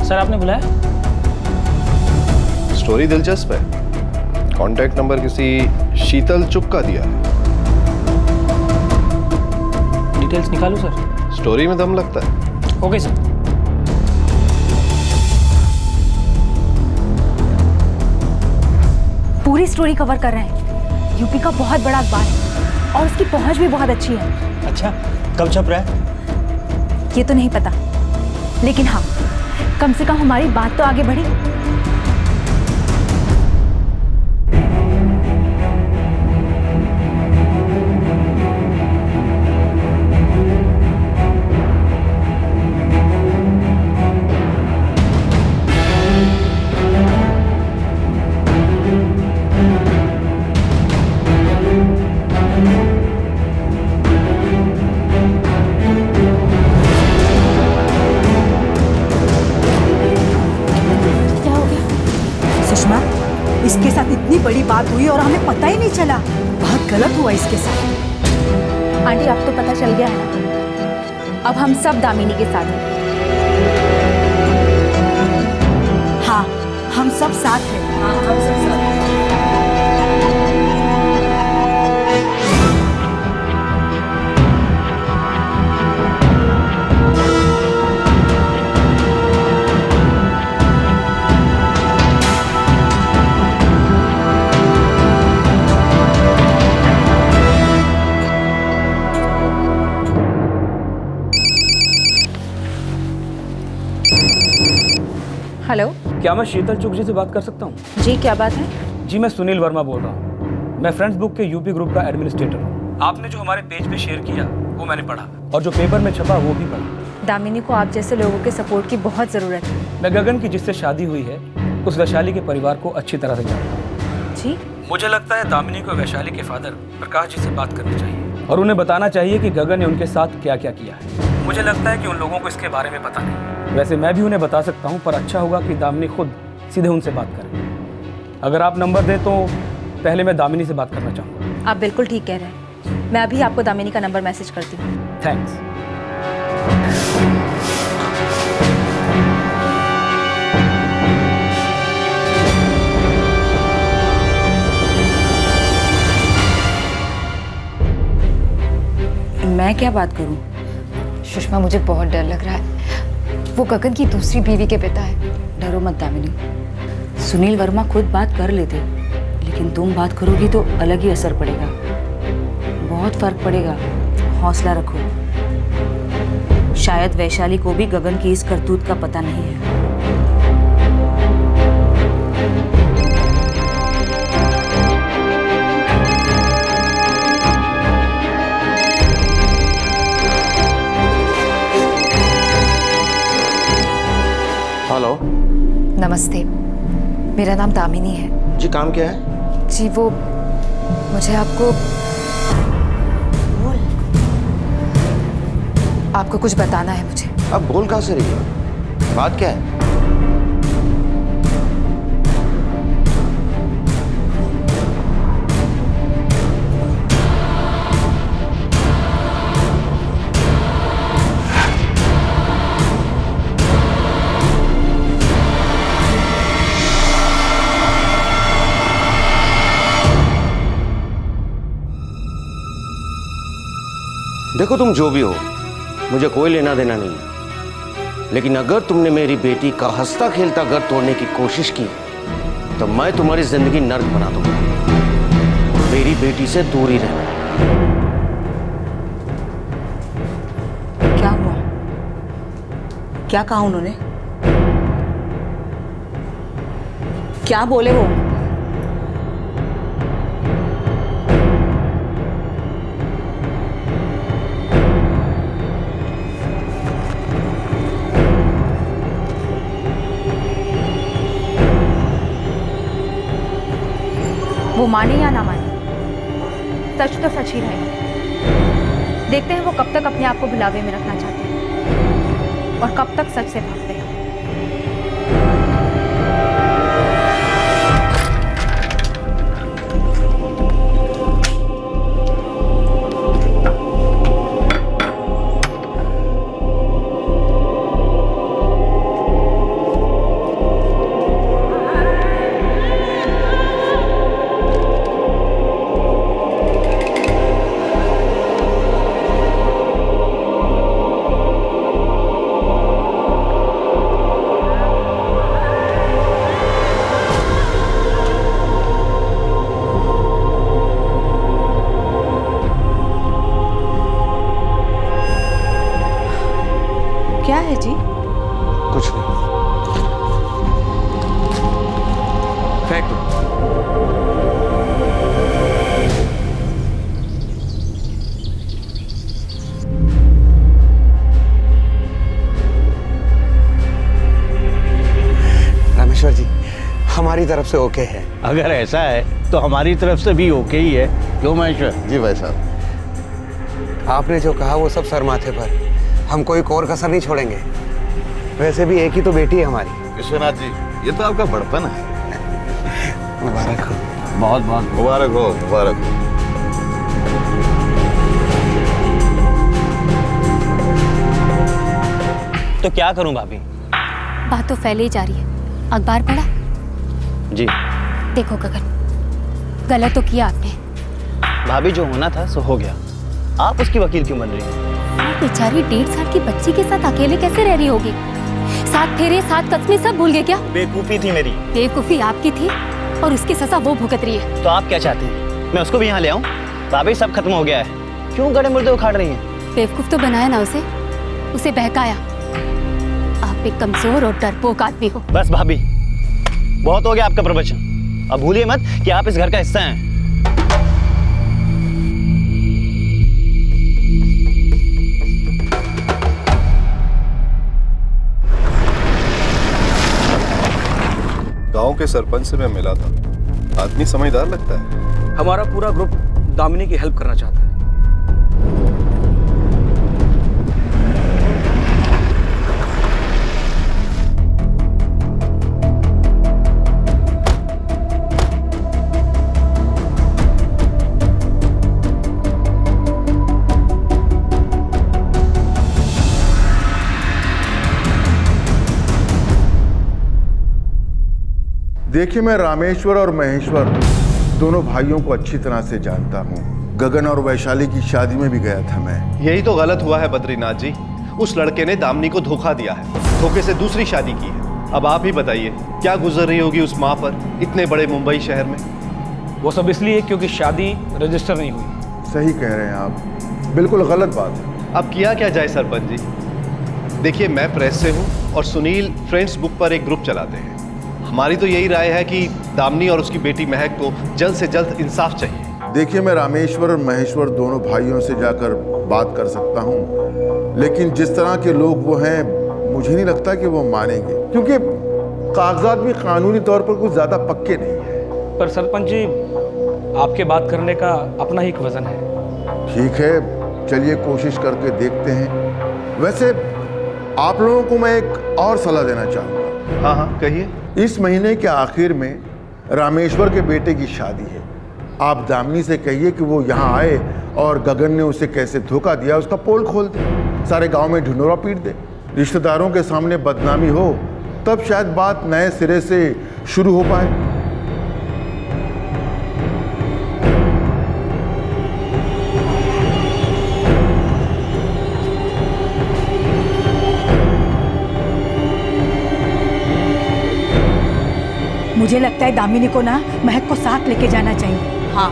Speaker 9: सर, आपने बुलाया?
Speaker 20: स्टोरी दिलचस्प है। कांटेक्ट नंबर किसी शीतल चुप का दिया है।
Speaker 9: डिटेल्स निकालूं सर?
Speaker 20: स्टोरी में दम लगता है।
Speaker 9: Okay sir.
Speaker 18: पूरी स्टोरी कवर कर रहे हैं। यूपी का बहुत बड़ा अखबार है और उसकी पहुंच भी बहुत अच्छी है।
Speaker 9: अच्छा,
Speaker 15: कब छप रहा है?
Speaker 18: ये तो नहीं पता, लेकिन हाँ, कम से कम हमारी बात तो आगे बढ़ी।
Speaker 21: इसके साथ इतनी बड़ी बात हुई और हमें पता ही नहीं चला। बहुत गलत हुआ इसके साथ।
Speaker 18: आंटी, अब तो पता चल गया है ना, अब हम सब दामिनी के साथ हैं।
Speaker 21: हाँ, हम सब साथ हैं। हाँ, हम सब साथ हैं।
Speaker 18: हेलो,
Speaker 22: क्या मैं शीतल चुग जी से बात कर सकता हूँ?
Speaker 18: जी क्या बात है?
Speaker 22: जी मैं सुनील वर्मा बोल रहा हूँ। मैं फ्रेंड्स बुक के यूपी ग्रुप का एडमिनिस्ट्रेटर हूँ। आपने जो हमारे पेज पे शेयर किया वो मैंने पढ़ा और जो पेपर में छपा वो भी पढ़ा।
Speaker 18: दामिनी को आप जैसे लोगों के सपोर्ट की बहुत ज़रूरत है।
Speaker 22: मैं गगन की जिससे शादी हुई है उस वैशाली के परिवार को अच्छी तरह से जानता हूँ।
Speaker 18: जी?
Speaker 22: मुझे लगता है दामिनी को वैशाली के फादर प्रकाश जी से बात करनी चाहिए और उन्हें बताना चाहिए कि गगन ने उनके साथ क्या क्या किया है। मुझे लगता है कि उन लोगों को इसके बारे में पता नहीं। वैसे मैं भी उन्हें बता सकता हूँ, पर अच्छा होगा कि दामिनी खुद सीधे उनसे बात करें। अगर आप नंबर दें तो पहले मैं दामिनी से बात करना चाहूँगा।
Speaker 18: आप बिल्कुल ठीक कह रहे हैं। मैं अभी आपको दामिनी का नंबर मैसेज करती हूँ।
Speaker 22: थैंक्स।
Speaker 1: मैं क्या बात करूं?
Speaker 5: सुषमा, मुझे बहुत डर लग रहा है। वो गगन की दूसरी बीवी के पिता है।
Speaker 1: डरो मत दामिनी, सुनील वर्मा खुद बात कर लेते, लेकिन तुम बात करोगी तो अलग ही असर पड़ेगा, बहुत फर्क पड़ेगा। हौसला रखो। शायद वैशाली को भी गगन की इस करतूत का पता नहीं है।
Speaker 16: हेलो।
Speaker 5: नमस्ते, मेरा नाम दामिनी है।
Speaker 16: जी, काम क्या है?
Speaker 5: जी वो मुझे आपको कुछ बताना है मुझे।
Speaker 16: अब बोल कहाँ से रही है? बात क्या है? देखो, तुम जो भी हो, मुझे कोई लेना देना नहीं है, लेकिन अगर तुमने मेरी बेटी का हंसता खेलता घर तोड़ने की कोशिश की तो मैं तुम्हारी जिंदगी नर्क बना दूंगा। मेरी बेटी से दूर ही रहना।
Speaker 1: क्या हुआ? क्या कहा उन्होंने? क्या बोले वो?
Speaker 18: वो माने या ना माने, सच तो सच ही रहेगा। देखते हैं वो कब तक अपने आप को भुलावे में रखना चाहते हैं और कब तक सच से भागते हैं।
Speaker 16: महेश्वर जी, हमारी तरफ से ओके है।
Speaker 6: अगर ऐसा है तो हमारी तरफ से भी ओके ही है, क्यों महेश्वर?
Speaker 11: जी भाई साहब।
Speaker 16: आपने जो कहा वो सब सर माथे पर, हम कोई कोर कसर नहीं छोड़ेंगे। वैसे भी एक ही तो बेटी है हमारी।
Speaker 11: विश्वनाथ जी, ये तो आपका बड़पन है।
Speaker 16: मुबारक हो।
Speaker 6: बहुत बहुत
Speaker 11: मुबारक हो, मुबारक हो।
Speaker 3: तो क्या करूं भाभी?
Speaker 14: बात तो फैले ही जा रही है। अखबार पढ़ा?
Speaker 3: जी।
Speaker 14: देखो गगन, गलत तो किया आपने।
Speaker 3: भाभी जो होना था सो हो गया, आप उसकी वकील क्यों बन रही हैं?
Speaker 14: वो बेचारी 1.5 साल की बच्ची के साथ अकेले कैसे रह रही होगी? 7 फेरे 7 कस्में सब भूल गए क्या?
Speaker 3: बेवकूफी थी मेरी।
Speaker 14: बेवकूफी आपकी थी और उसकी सजा वो भुगत रही है।
Speaker 3: तो आप क्या चाहती हैं? मैं उसको भी यहाँ ले आऊँ? भाभी सब खत्म हो गया है, क्यों गड़े मुर्दे उखाड़ रही हैं?
Speaker 14: बेवकूफ तो बनाया ना उसे बहकाया। आप एक कमजोर और डरपोक आदमी हो।
Speaker 3: बस भाभी, बहुत हो गया आपका प्रवचन। अब भूलिए मत कि आप इस घर का हिस्सा हैं।
Speaker 20: गांव के सरपंच से मैं मिला था, आदमी समझदार लगता है।
Speaker 22: हमारा पूरा ग्रुप दामिनी की हेल्प करना चाहता है।
Speaker 13: देखिए, मैं रामेश्वर और महेश्वर दोनों भाइयों को अच्छी तरह से जानता हूँ। गगन और वैशाली की शादी में भी गया था मैं।
Speaker 20: यही तो गलत हुआ है बद्रीनाथ जी। उस लड़के ने दामिनी को धोखा दिया है, धोखे से दूसरी शादी की है। अब आप ही बताइए, क्या गुजर रही होगी उस माँ पर इतने बड़े मुंबई शहर में?
Speaker 22: वो सब इसलिए क्योंकि शादी रजिस्टर नहीं हुई।
Speaker 13: सही कह रहे हैं आप, बिल्कुल गलत बात है।
Speaker 20: अब किया क्या जाए सरपंच जी? देखिए, मैं प्रेस से हूँ और सुनील फ्रेंड्स बुक पर एक ग्रुप चलाते हैं। हमारी तो यही राय है कि दामिनी और उसकी बेटी महक को जल्द से जल्द इंसाफ चाहिए।
Speaker 13: देखिए, मैं रामेश्वर और महेश्वर दोनों भाइयों से जाकर बात कर सकता हूँ, लेकिन जिस तरह के लोग वो हैं, मुझे नहीं लगता कि वो मानेंगे, क्योंकि कागजात भी कानूनी तौर पर कुछ ज्यादा पक्के नहीं है।
Speaker 22: पर सरपंच जी, आपके बात करने का अपना ही एक वजन है।
Speaker 13: ठीक है, चलिए कोशिश करके देखते हैं। वैसे आप लोगों को मैं एक और सलाह देना चाहूँगा।
Speaker 20: हाँ हाँ, कहिए।
Speaker 13: इस महीने के आखिर में रामेश्वर के बेटे की शादी है। आप दामिनी से कहिए कि वो यहाँ आए और गगन ने उसे कैसे धोखा दिया उसका पोल खोल दे, सारे गांव में ढिंढोरा पीट दे। रिश्तेदारों के सामने बदनामी हो, तब शायद बात नए सिरे से शुरू हो पाए।
Speaker 21: मुझे लगता है दामिनी को ना महक को साथ लेके जाना चाहिए।
Speaker 1: हाँ,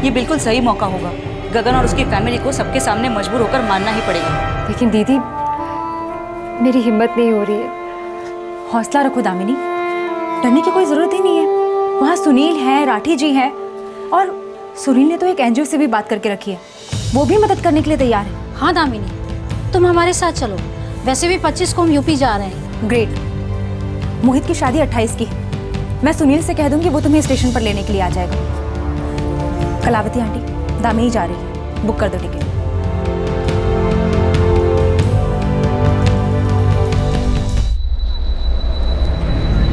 Speaker 1: ये बिल्कुल सही मौका होगा। गगन और उसकी फैमिली को सबके सामने मजबूर होकर मानना ही पड़ेगा।
Speaker 5: लेकिन दीदी, मेरी हिम्मत नहीं हो रही है।
Speaker 18: हौसला रखो दामिनी, डरने की कोई जरूरत ही नहीं है। वहाँ सुनील है, राठी जी है, और सुनील ने तो एक एनजीओ से भी बात करके रखी है, वो भी मदद करने के लिए तैयार है।
Speaker 10: हाँ दामिनी, तुम हमारे साथ चलो। वैसे भी 25 को हम यूपी जा रहे हैं।
Speaker 18: ग्रेट। मोहित की शादी 28 की है। मैं सुनील से कह दूंगी, वो तुम्हें स्टेशन पर लेने के लिए आ जाएगा। कलावती आंटी, दामिनी जा रही है, बुक कर दो टिकट।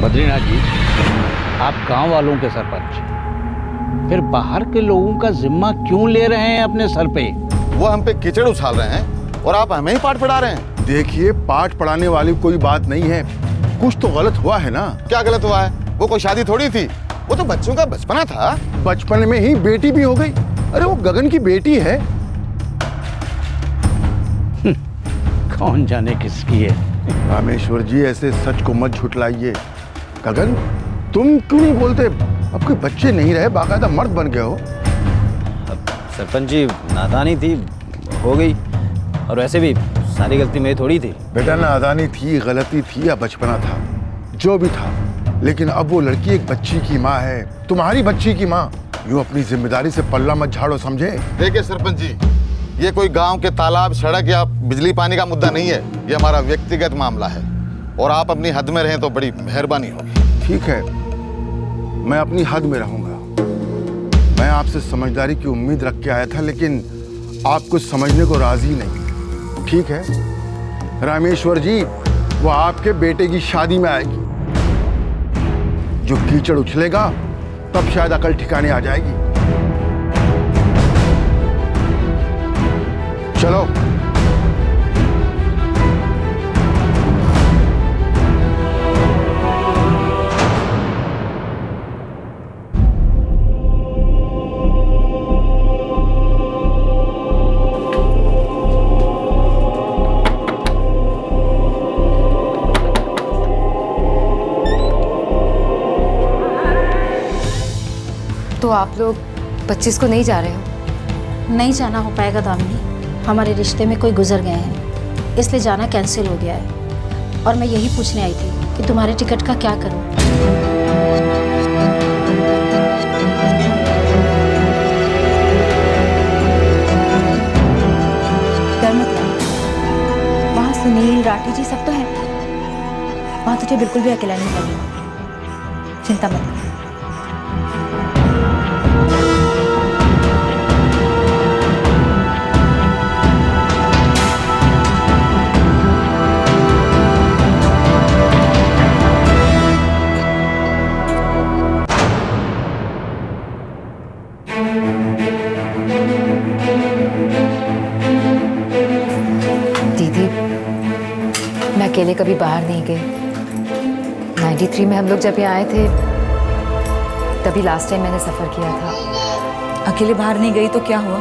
Speaker 6: बद्रीनाथ जी, आप गांव वालों के सरपंच, फिर बाहर के लोगों का जिम्मा क्यों ले रहे हैं अपने सर पे?
Speaker 11: वो हम पे कीचड़ उछाल रहे हैं और आप हमें ही पाठ पढ़ा रहे हैं।
Speaker 13: देखिए, पाठ पढ़ाने वाली कोई बात नहीं है, कुछ तो गलत हुआ है ना।
Speaker 11: क्या गलत हुआ है? वो कोई शादी थोड़ी थी, वो तो बच्चों का बचपना था।
Speaker 13: बचपन में ही बेटी भी हो गई। अरे वो गगन की बेटी है।
Speaker 6: कौन जाने किसकी है।
Speaker 13: रामेश्वर जी, ऐसे सच को मत झुठलाइए। गगन, तुम क्यों नहीं बोलते? अब कोई बच्चे नहीं रहे, बाकायदा मर्द बन गए हो।
Speaker 3: सरपंच जी, नादानी थी, हो गई। और वैसे भी सारी गलती मेरी थोड़ी थी।
Speaker 13: बेटा, नादानी थी, गलती थी या बचपना था, जो भी था, लेकिन अब वो लड़की एक बच्ची की माँ है, तुम्हारी बच्ची की माँ। यूँ अपनी जिम्मेदारी से पल्ला मत झाड़ो, समझे?
Speaker 11: देखिए सरपंच जी, ये कोई गांव के तालाब, सड़क या बिजली पानी का मुद्दा नहीं है। ये हमारा व्यक्तिगत मामला है और आप अपनी हद में रहें तो बड़ी मेहरबानी होगी।
Speaker 13: ठीक है, मैं अपनी हद में रहूंगा। मैं आपसे समझदारी की उम्मीद रख के आया था, लेकिन आप कुछ समझने को राजी नहीं। ठीक है रामेश्वर जी, वो आपके बेटे की शादी में आएगी। जो कीचड़ उछलेगा तब शायद अकल ठिकाने आ जाएगी। चलो।
Speaker 5: तो आप लोग 25 को नहीं जा रहे हो?
Speaker 10: नहीं जाना हो पाएगा दामिनी, हमारे रिश्ते में कोई गुजर गए हैं, इसलिए जाना कैंसिल हो गया है। और मैं यही पूछने आई थी कि तुम्हारे टिकट का क्या करूं?
Speaker 18: डर मत लग, वहाँ सुनील राठी जी सब तो हैं, वहाँ तुझे बिल्कुल भी अकेला नहीं लगेगा, चिंता मत कर।
Speaker 5: अकेले कभी बाहर नहीं गए। 93 में हम लोग जब यहाँ आए थे तभी लास्ट टाइम मैंने सफ़र किया था।
Speaker 1: अकेले बाहर नहीं गई तो क्या हुआ?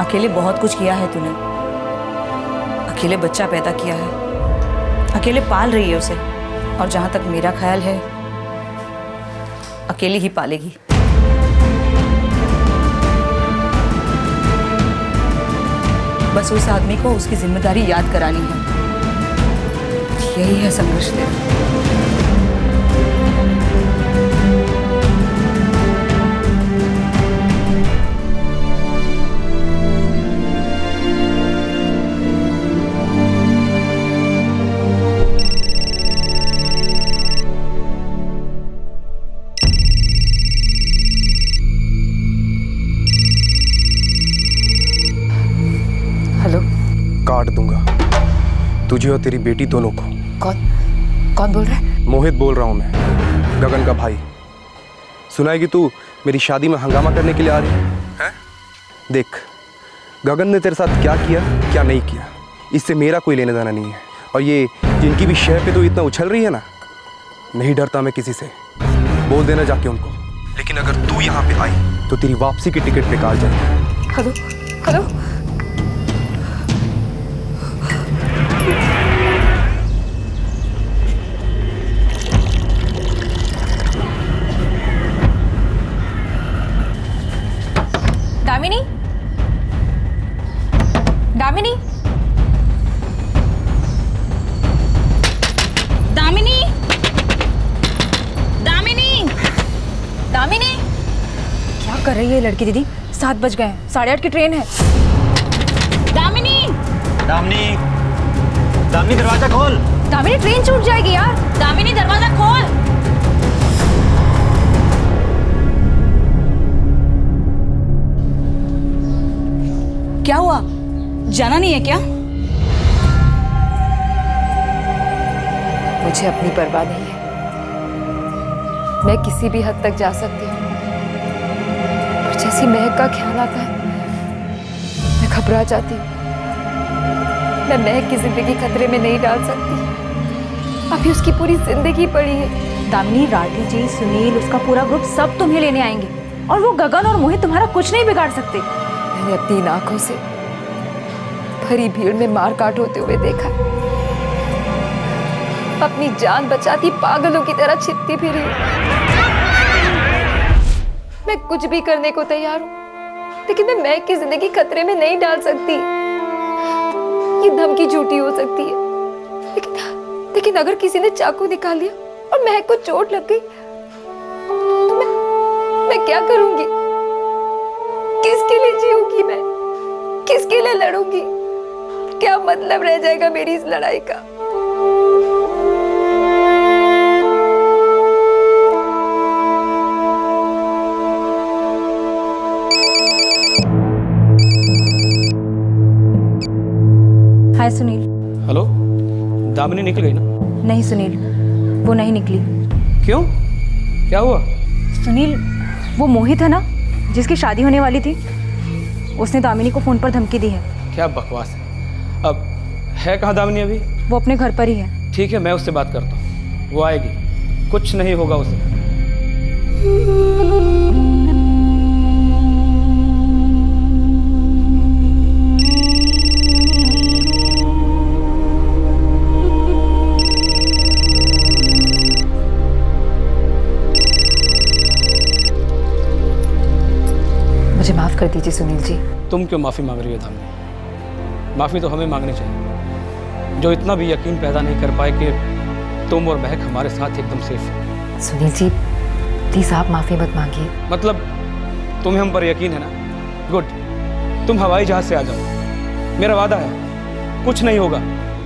Speaker 1: अकेले बहुत कुछ किया है तूने। अकेले बच्चा पैदा किया है, अकेले पाल रही है उसे, और जहाँ तक मेरा ख्याल है अकेले ही पालेगी। बस उस आदमी को उसकी जिम्मेदारी याद करानी है। यही है संघर्ष तेरा।
Speaker 5: हेलो।
Speaker 7: काट दूंगा तुझे और तेरी बेटी दोनों को।
Speaker 5: कौन बोल रहा है?
Speaker 7: मोहित बोल रहा हूँ मैं, गगन का भाई। सुना है कि तू मेरी शादी में हंगामा करने के लिए आ रही है? देख, गगन ने तेरे साथ क्या किया क्या नहीं किया, इससे मेरा कोई लेना देना नहीं है। और ये जिनकी भी शय पे तो इतना उछल रही है ना, नहीं डरता मैं किसी से। बोल देना जाके उनको। लेकिन अगर तू यहाँ पे आई तो तेरी वापसी की टिकट बेकार जाएगी।
Speaker 5: Hello hello.
Speaker 18: दामिनी, दामिनी, दामिनी, दामिनी, दामिनी, क्या कर रही है ये लड़की दीदी? 7 बज गए हैं, 8:30 की ट्रेन है। दामिनी,
Speaker 15: दामिनी, दामिनी दरवाजा खोल।
Speaker 18: दामिनी ट्रेन छूट जाएगी यार। दामिनी दरवाजा खोल।
Speaker 1: क्या हुआ? जाना नहीं है क्या?
Speaker 5: मुझे अपनी परवाह नहीं है, मैं किसी भी हद तक जा सकती हूँ, पर जैसी महक का ख्याल आता है मैं घबरा जाती हूँ। मैं महक की जिंदगी खतरे में नहीं डाल सकती, अभी उसकी पूरी जिंदगी पड़ी है।
Speaker 18: दामिनी, राठी जी, सुनील, उसका पूरा ग्रुप सब तुम्हें लेने आएंगे, और वो गगन और मोहित तुम्हारा कुछ नहीं बिगाड़ सकते।
Speaker 5: मैंने अपनी इन आंखों से भरी भीड़ में मार काट होते हुए देखा, अपनी जान बचाती पागलों की तरह छिपती फिरी। मैं कुछ भी करने को तैयार हूँ, लेकिन मैं महक की जिंदगी खतरे में नहीं डाल सकती। ये धमकी झूठी हो सकती है, लेकिन अगर किसी ने चाकू निकाल लिया और महक को चोट लग गई तो मैं क्या करूंगी? किसके लिए जीऊंगी मैं? किसके लिए लड़ूंगी? क्या मतलब रह जाएगा मेरी इस लड़ाई का?
Speaker 22: दामिनी निकल गई ना?
Speaker 18: नहीं सुनील, वो नहीं निकली।
Speaker 22: क्यों, क्या हुआ?
Speaker 18: सुनील, वो मोहित है ना जिसकी शादी होने वाली थी, उसने दामिनी को फ़ोन पर धमकी दी है।
Speaker 22: क्या बकवास है। अब है कहाँ दामिनी अभी?
Speaker 18: वो अपने घर पर ही है।
Speaker 22: ठीक है, मैं उससे बात करता हूँ, वो आएगी, कुछ नहीं होगा उसे।
Speaker 5: मुझे माफ़ कर दीजिए सुनील जी।
Speaker 22: तुम क्यों माफ़ी मांग रही हो दामिनी? माफ़ी तो हमें मांगनी चाहिए, जो इतना भी यकीन पैदा नहीं कर पाए कि तुम और महक हमारे साथ एकदम सेफ है।
Speaker 5: सुनील जी प्लीज़ आप माफ़ी मत मांगिए।
Speaker 22: मतलब तुम्हें हम पर यकीन है ना? गुड, तुम हवाई जहाज से आ जाओ, मेरा वादा है कुछ नहीं होगा,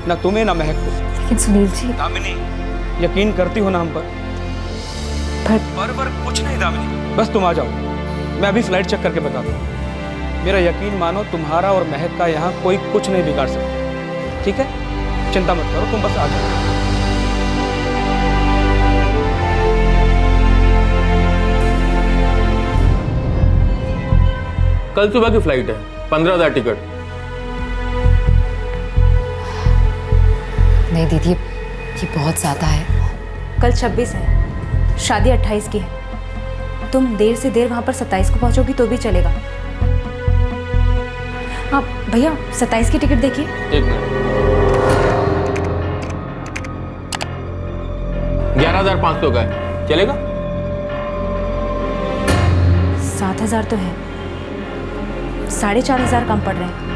Speaker 22: ना तुम्हें ना महक को।
Speaker 5: लेकिन सुनील जी।
Speaker 22: दामिनी, यकीन करती हो ना हम पर? पर कुछ नहीं दामिनी, बस तुम आ जाओ, मैं अभी फ्लाइट चेक करके बताता हूँ। मेरा यकीन मानो, तुम्हारा और महक का यहाँ कोई कुछ नहीं बिगाड़ सकता, ठीक है? चिंता मत करो, तुम बस आ जाओ।
Speaker 2: कल सुबह की फ्लाइट है, 15,000 टिकट।
Speaker 5: नहीं दीदी, ये बहुत ज़्यादा है।
Speaker 18: कल 26 है, शादी 28 की है। तुम देर से देर वहाँ पर 27 को पहुँचोगी तो भी चलेगा। हाँ भैया, 27 की टिकट देखिए।
Speaker 2: एक मिनट। 11,500 का है, चलेगा?
Speaker 18: 7,000 तो है, 4,500 कम पड़ रहे हैं।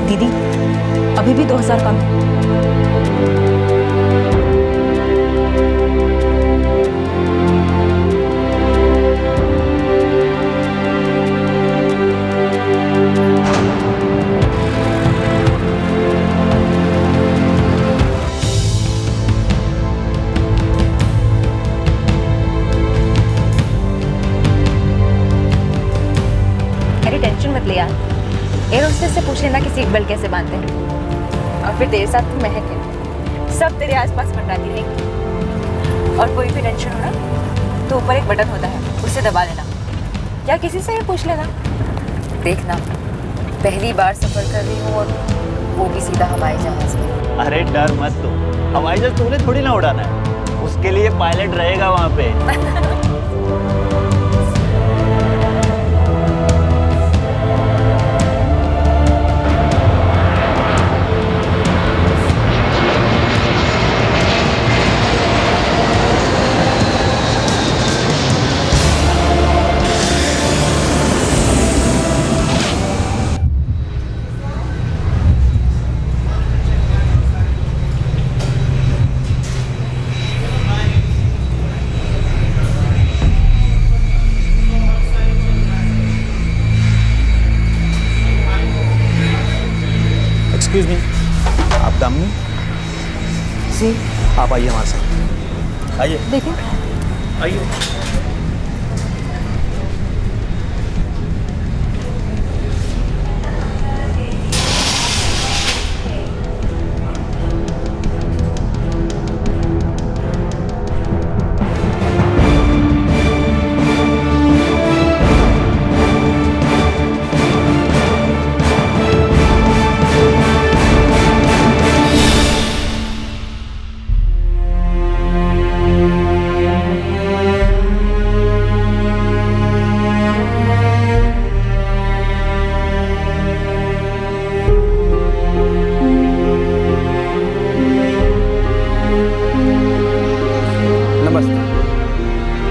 Speaker 18: दीदी, अभी भी 2,000 कम है।
Speaker 5: अरे टेंशन मत ले यार, एयर होस्टेस से पूछ लेना कि सीट बेल्ट कैसे बांधते हैं। और फिर देर साथ तो महक है, सब तेरे आसपास मंडराती रहेंगी। और कोई भी टेंशन हो ना तो ऊपर एक बटन होता है, उसे दबा लेना या किसी से ही पूछ लेना। देखना, पहली बार सफर कर रही हूँ और वो भी सीधा हवाई जहाज में।
Speaker 15: अरे डर मत तू, हवाई जहाज तूने थोड़ी ना उड़ाना है, उसके लिए पायलट रहेगा वहाँ पे। एक्सक्यूज मी, आप दामिनी
Speaker 5: जी?
Speaker 15: आप आइए हमारे साथ, आइए।
Speaker 5: देखिए,
Speaker 22: आइए।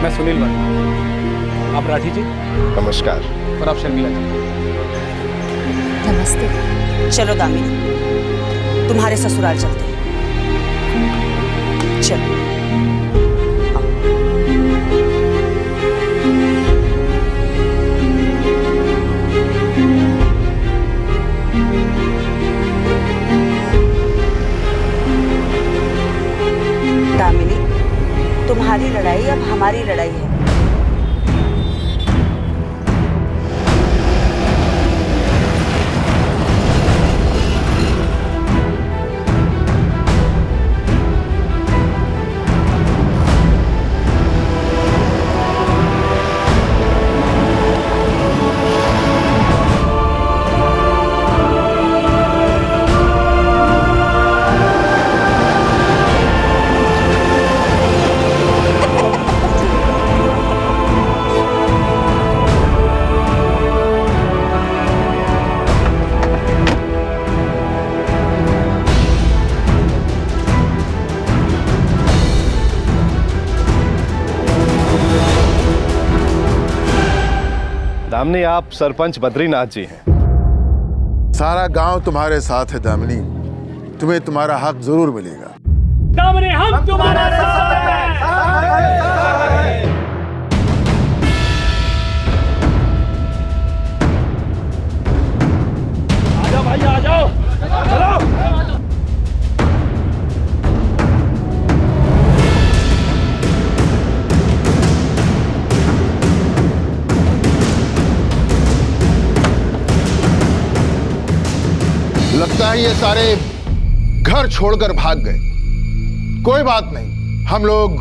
Speaker 22: मैं सुनील वर्मा, आप राठी जी।
Speaker 20: नमस्कार।
Speaker 22: और आप शर्मिला जी।
Speaker 5: नमस्ते।
Speaker 17: चलो दामिनी, तुम्हारे ससुराल चलते हैं। चलो। तुम्हारी लड़ाई अब हमारी लड़ाई है।
Speaker 20: दामिनी, आप सरपंच बद्रीनाथ जी हैं।
Speaker 13: सारा गांव तुम्हारे साथ है दामिनी, तुम्हें तुम्हारा हक जरूर मिलेगा।
Speaker 22: दामिनी, हम तुम्हारे साथ हैं। आजाओ भाई, आ जाओ, चलो।
Speaker 13: लगता है ये सारे घर छोड़कर भाग गए। कोई बात नहीं, हम लोग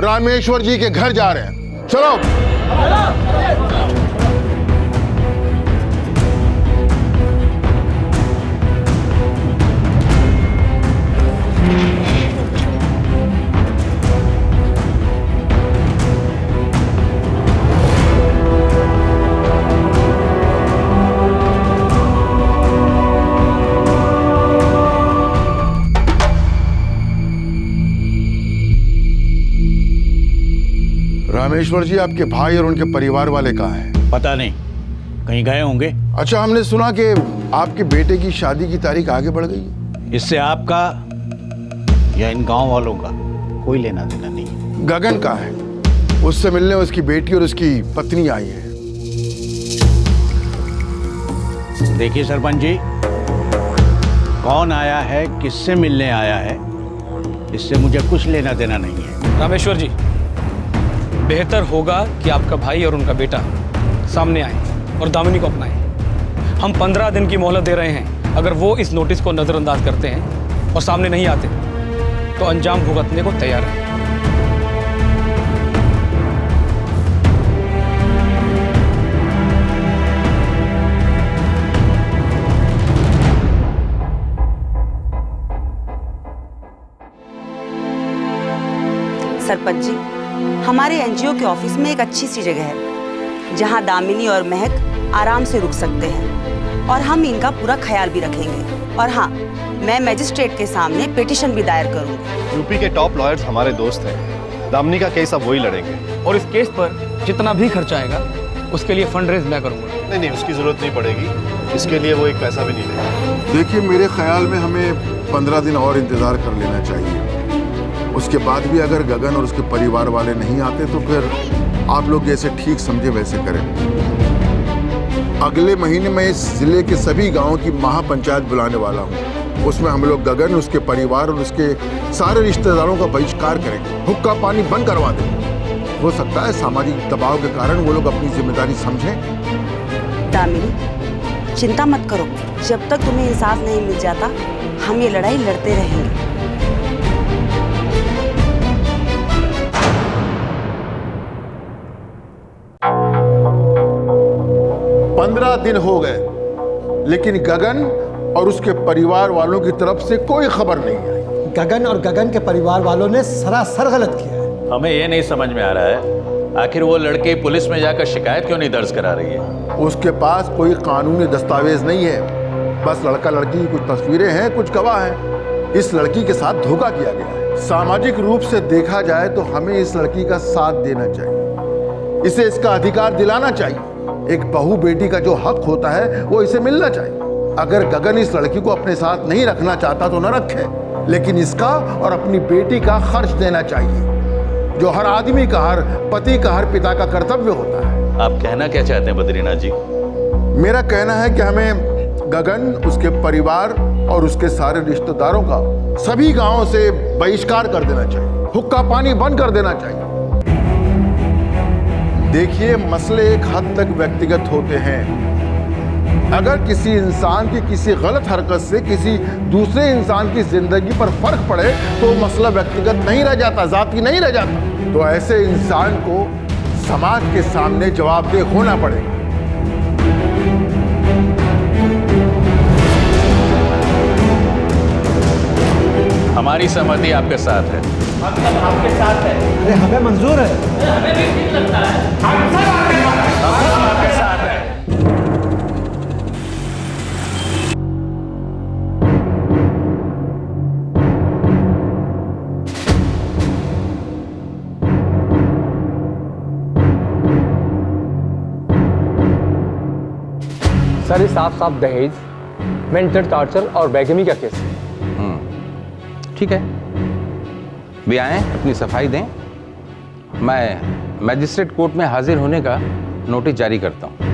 Speaker 13: रामेश्वर जी के घर जा रहे हैं। चलो। रामेश्वर जी, आपके भाई और उनके परिवार वाले कहाँ हैं?
Speaker 6: पता नहीं, कहीं गए होंगे।
Speaker 13: अच्छा, हमने सुना कि आपके बेटे की शादी की तारीख आगे बढ़ गई है।
Speaker 6: इससे आपका या इन गांव वालों का कोई लेना देना नहीं।
Speaker 13: गगन कहाँ है? उससे मिलने उसकी बेटी और उसकी पत्नी आई है।
Speaker 6: देखिए सरपंच जी, कौन आया है, किससे मिलने आया है, इससे मुझे कुछ लेना देना नहीं है।
Speaker 22: रामेश्वर जी, बेहतर होगा कि आपका भाई और उनका बेटा सामने आए और दामिनी को अपनाएं। हम 15 दिन की मोहलत दे रहे हैं। अगर वो इस नोटिस को नज़रअंदाज करते हैं और सामने नहीं आते तो अंजाम भुगतने को तैयार है।
Speaker 17: सरपंच जी, हमारे एनजीओ के ऑफिस में एक अच्छी सी जगह है जहां दामिनी और महक आराम से रुक सकते हैं और हम इनका पूरा ख्याल भी रखेंगे। और हाँ, मैं मजिस्ट्रेट के सामने पिटीशन भी दायर करूंगी।
Speaker 20: यूपी के टॉप लॉयर्स हमारे दोस्त हैं। दामिनी का केस अब वही लड़ेंगे
Speaker 22: और इस केस पर जितना भी खर्चा आएगा उसके लिए फंड रेज मैं करूंगा।
Speaker 20: नहीं, उसकी जरूरत नहीं पड़ेगी। इसके लिए वो एक पैसा भी नहीं देगा।
Speaker 13: देखिए, मेरे ख्याल में हमें 15 दिन और इंतजार कर लेना चाहिए। उसके बाद भी अगर गगन और उसके परिवार वाले नहीं आते तो फिर आप लोग जैसे ठीक समझे वैसे करें। अगले महीने में इस जिले के सभी गांवों की महापंचायत बुलाने वाला हूं। उसमें हम लोग गगन, उसके परिवार और उसके सारे रिश्तेदारों का बहिष्कार करेंगे। हुक्का पानी बंद करवा देंगे। हो सकता है सामाजिक दबाव के कारण वो लोग अपनी जिम्मेदारी समझें।
Speaker 17: दामिनी, चिंता मत करो। जब तक तुम्हें इंसाफ नहीं मिल जाता हम ये लड़ाई लड़ते रहेंगे।
Speaker 13: 15 दिन हो गए लेकिन गगन और उसके परिवार वालों की तरफ से कोई खबर नहीं आई।
Speaker 8: गगन और गगन के परिवार वालों ने सरासर गलत किया है।
Speaker 4: हमें ये नहीं समझ में आ रहा है, आखिर वो लड़की पुलिस में जाकर शिकायत क्यों नहीं दर्ज करा रही है?
Speaker 13: उसके पास कोई कानूनी दस्तावेज नहीं है। बस लड़का लड़की की कुछ तस्वीरें हैं, कुछ गवाह हैं। इस लड़की के साथ धोखा किया गया है। सामाजिक रूप से देखा जाए तो हमें इस लड़की का साथ देना चाहिए। इसे इसका अधिकार दिलाना चाहिए। एक बहू बेटी का जो हक होता है वो इसे मिलना चाहिए। अगर गगन इस लड़की को अपने साथ नहीं रखना चाहता तो न रखे, लेकिन इसका और अपनी बेटी का खर्च देना चाहिए, जो हर आदमी का, हर पति का, हर पिता का कर्तव्य होता है।
Speaker 4: आप कहना क्या चाहते हैं बद्रीनाथ जी?
Speaker 13: मेरा कहना है कि हमें गगन, उसके परिवार और उसके सारे रिश्तेदारों का सभी गांवों से बहिष्कार कर देना चाहिए, हुक्का पानी बंद कर देना चाहिए। देखिए, मसले एक हद तक व्यक्तिगत होते हैं। अगर किसी इंसान की किसी गलत हरकत से किसी दूसरे इंसान की जिंदगी पर फर्क पड़े तो मसला व्यक्तिगत नहीं रह जाता, जाती नहीं रह जाता। तो ऐसे इंसान को समाज के सामने जवाबदेह होना पड़ेगा।
Speaker 4: हमारी सहमति आपके साथ है।
Speaker 16: हम सब आपके साथ है। अरे हमें मंजूर है।
Speaker 4: हमें भी ठीक लगता है। हम सब आपके साथ है।
Speaker 12: सर, ये साफ साफ दहेज, मेंटल टॉर्चर और बेगमी का केस है।
Speaker 19: ठीक है, भी आए अपनी सफाई दें। मैं मैजिस्ट्रेट कोर्ट में हाजिर होने का नोटिस जारी करता हूं।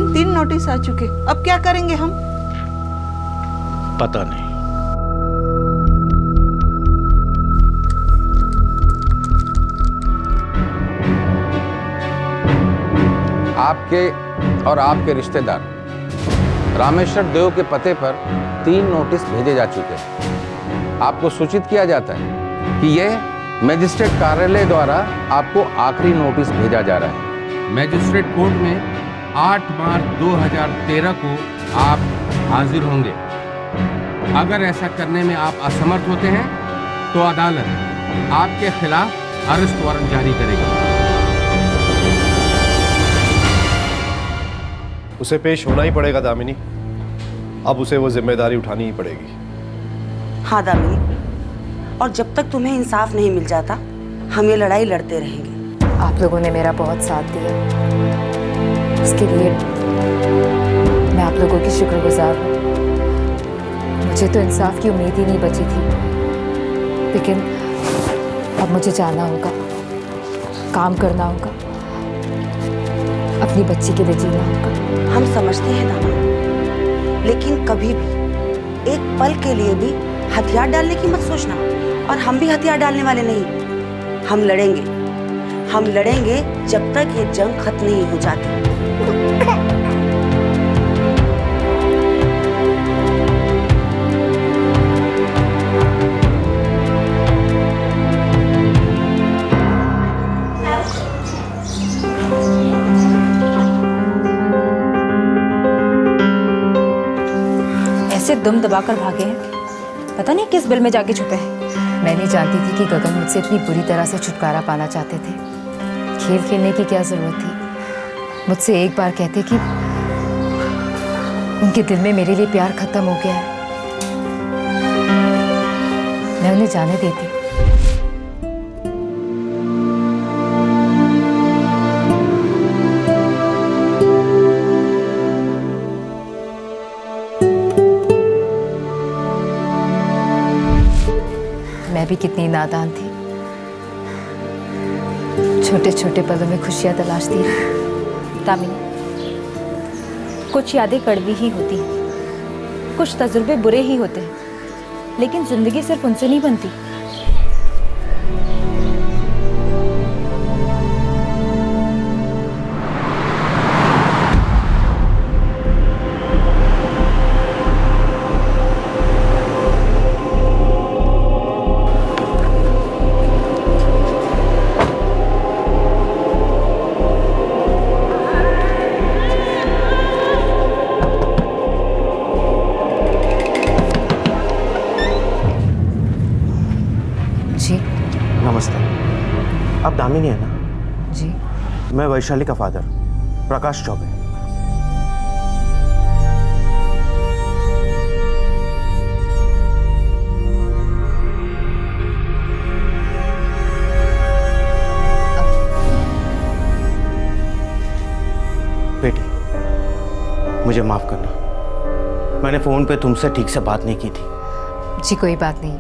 Speaker 23: तीन नोटिस आ चुके, अब क्या करेंगे हम?
Speaker 6: पता नहीं।
Speaker 19: आपके और आपके रिश्तेदार रामेश्वर देव के पते पर 3 नोटिस भेजे जा चुके हैं। आपको सूचित किया जाता है कि यह मजिस्ट्रेट कार्यालय द्वारा आपको आखिरी नोटिस भेजा जा रहा है।
Speaker 24: मैजिस्ट्रेट कोर्ट में 8 मार्च 2013 को आप हाजिर होंगे। अगर ऐसा करने में आप असमर्थ होते हैं तो अदालत आपके खिलाफ अरेस्ट वारंट जारी करेगी।
Speaker 20: उसे पेश होना ही पड़ेगा दामिनी, अब उसे वो जिम्मेदारी उठानी ही पड़ेगी।
Speaker 17: हाँ दामिनी, और जब तक तुम्हें इंसाफ नहीं मिल जाता हम ये लड़ाई लड़ते रहेंगे।
Speaker 5: आप लोगों ने मेरा बहुत साथ दिया, उसके लिए मैं आप लोगों की शुक्रगुजार हूँ। मुझे तो इंसाफ की उम्मीद ही नहीं बची थी, लेकिन अब मुझे जाना होगा, काम करना होगा, अपनी बच्ची के लिए जीना होगा।
Speaker 17: हम समझते हैं दामिनी, लेकिन कभी भी एक पल के लिए भी हथियार डालने की मत सोचना, और हम भी हथियार डालने वाले नहीं। हम लड़ेंगे जब तक ये जंग खत्म नहीं हो जाती।
Speaker 18: ऐसे दम दबाकर भागे हैं, पता नहीं किस बिल में जाके छुपे हैं।
Speaker 5: मैं नहीं जानती थी कि गगन मुझसे इतनी बुरी तरह से छुटकारा पाना चाहते थे। खेल खेलने की क्या जरूरत थी? मुझसे एक बार कहते कि उनके दिल में मेरे लिए प्यार खत्म हो गया है, मैं उन्हें जाने देती। मैं भी कितनी नादान थी, छोटे छोटे पलों में खुशियां तलाशती रही।
Speaker 18: दामिनी, कुछ यादें कड़वी ही होती हैं, कुछ तजुर्बे बुरे ही होते हैं, लेकिन जिंदगी सिर्फ उनसे नहीं बनती।
Speaker 16: नमस्ते। आप दामिनी है ना?
Speaker 5: जी।
Speaker 16: मैं वैशाली का फादर प्रकाश चौबे। बेटी, मुझे माफ करना, मैंने फोन पे तुमसे ठीक से बात नहीं की थी।
Speaker 5: जी कोई बात नहीं,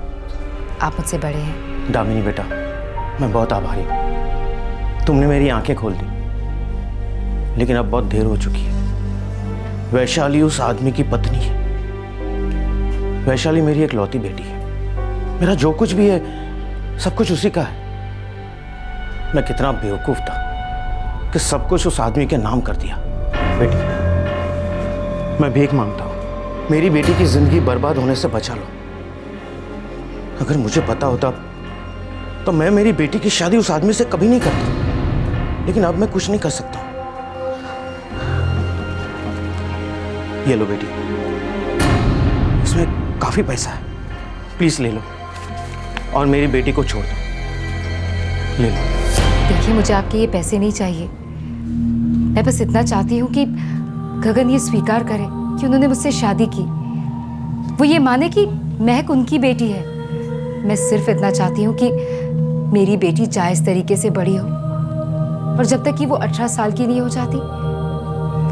Speaker 5: आप मुझसे बड़े हैं।
Speaker 16: दामिनी बेटा, मैं बहुत आभारी हूं, तुमने मेरी आंखें खोल दी, लेकिन अब बहुत देर हो चुकी है। वैशाली उस आदमी की पत्नी है। वैशाली मेरी एक लौती बेटी है। मेरा जो कुछ भी है सब कुछ उसी का है। मैं कितना बेवकूफ था कि सब कुछ उस आदमी के नाम कर दिया। बेटी, मैं भीख मांगता हूं, मेरी बेटी की जिंदगी बर्बाद होने से बचा लो। अगर मुझे पता होता तो मैं मेरी बेटी की शादी उस आदमी से कभी नहीं करता, लेकिन अब मैं कुछ नहीं कर सकता। ये लो बेटी, इसमें काफी पैसा है, प्लीज ले लो और मेरी बेटी को छोड़ दो। ले लो।
Speaker 5: देखिए, मुझे आपके ये पैसे नहीं चाहिए। मैं बस इतना चाहती हूँ कि गगन ये स्वीकार करे कि उन्होंने मुझसे शादी की, वो ये माने कि महक उनकी बेटी है। मैं सिर्फ इतना चाहती हूँ कि मेरी बेटी जायज तरीके से बड़ी हो, और जब तक कि वो 18 साल की नहीं हो जाती,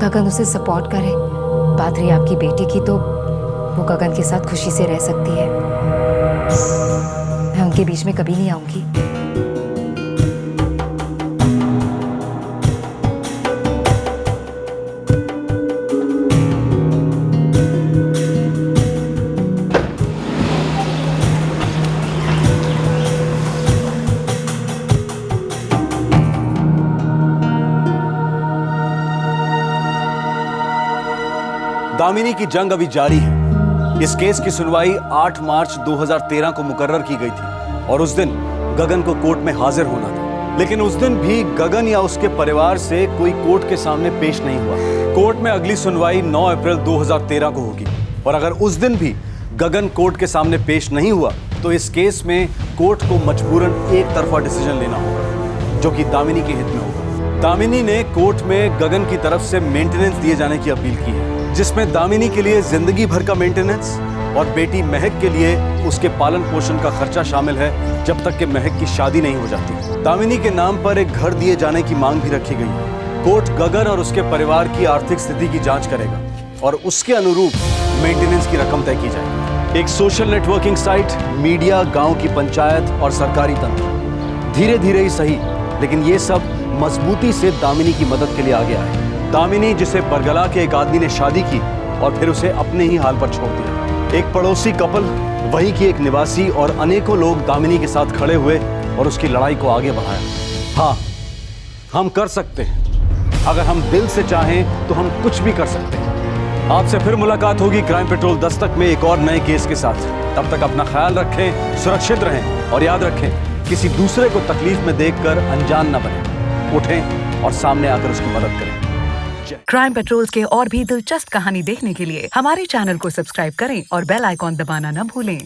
Speaker 5: गगन उसे सपोर्ट करे। बात रही आपकी बेटी की, तो वो गगन के साथ खुशी से रह सकती है। मैं उनके बीच में कभी नहीं आऊंगी।
Speaker 3: दामिनी की जंग अभी जारी है। इस केस की सुनवाई 8 मार्च 2013 को मुकर्रर की गई थी और उस दिन गगन को कोर्ट में हाजिर होना था, लेकिन उस दिन भी गगन या उसके परिवार से कोई कोर्ट के सामने पेश नहीं हुआ। कोर्ट में अगली सुनवाई 9 अप्रैल 2013 को होगी, और अगर उस दिन भी गगन कोर्ट के सामने पेश नहीं हुआ तो इस केस में कोर्ट को मजबूरन एक तरफा डिसीजन लेना होगा, जो कि दामिनी के हित में होगा। दामिनी ने कोर्ट में गगन की तरफ से मेंटेनेंस दिए जाने की अपील की है, जिसमें दामिनी के लिए जिंदगी भर का मेंटेनेंस और बेटी महक के लिए उसके पालन पोषण का खर्चा शामिल है, जब तक कि महक की शादी नहीं हो जाती। दामिनी के नाम पर एक घर दिए जाने की मांग भी रखी गई है। कोर्ट गगन और उसके परिवार की आर्थिक स्थिति की जांच करेगा और उसके अनुरूप मेंटेनेंस की रकम तय की जाएगी। एक सोशल नेटवर्किंग साइट, मीडिया, गांव की पंचायत और सरकारी तंत्र धीरे धीरे ही सही, लेकिन ये सब मजबूती से दामिनी की मदद के लिए आगे आए। दामिनी, जिसे बरगला के एक आदमी ने शादी की और फिर उसे अपने ही हाल पर छोड़ दिया। एक पड़ोसी कपल, वहीं की एक निवासी और अनेकों लोग दामिनी के साथ खड़े हुए और उसकी लड़ाई को आगे बढ़ाया। हाँ, हम कर सकते हैं। अगर हम दिल से चाहें तो हम कुछ भी कर सकते हैं। आपसे फिर मुलाकात होगी क्राइम पेट्रोल दस्तक में एक और नए केस के साथ। तब तक अपना ख्याल रखें, सुरक्षित रहें और याद रखें, किसी दूसरे को तकलीफ में देखकर अनजान न बने। उठें और सामने आकर उसकी मदद करें।
Speaker 9: क्राइम पेट्रोल के और भी दिलचस्प कहानी देखने के लिए हमारे चैनल को सब्सक्राइब करें और बेल आइकॉन दबाना न भूलें।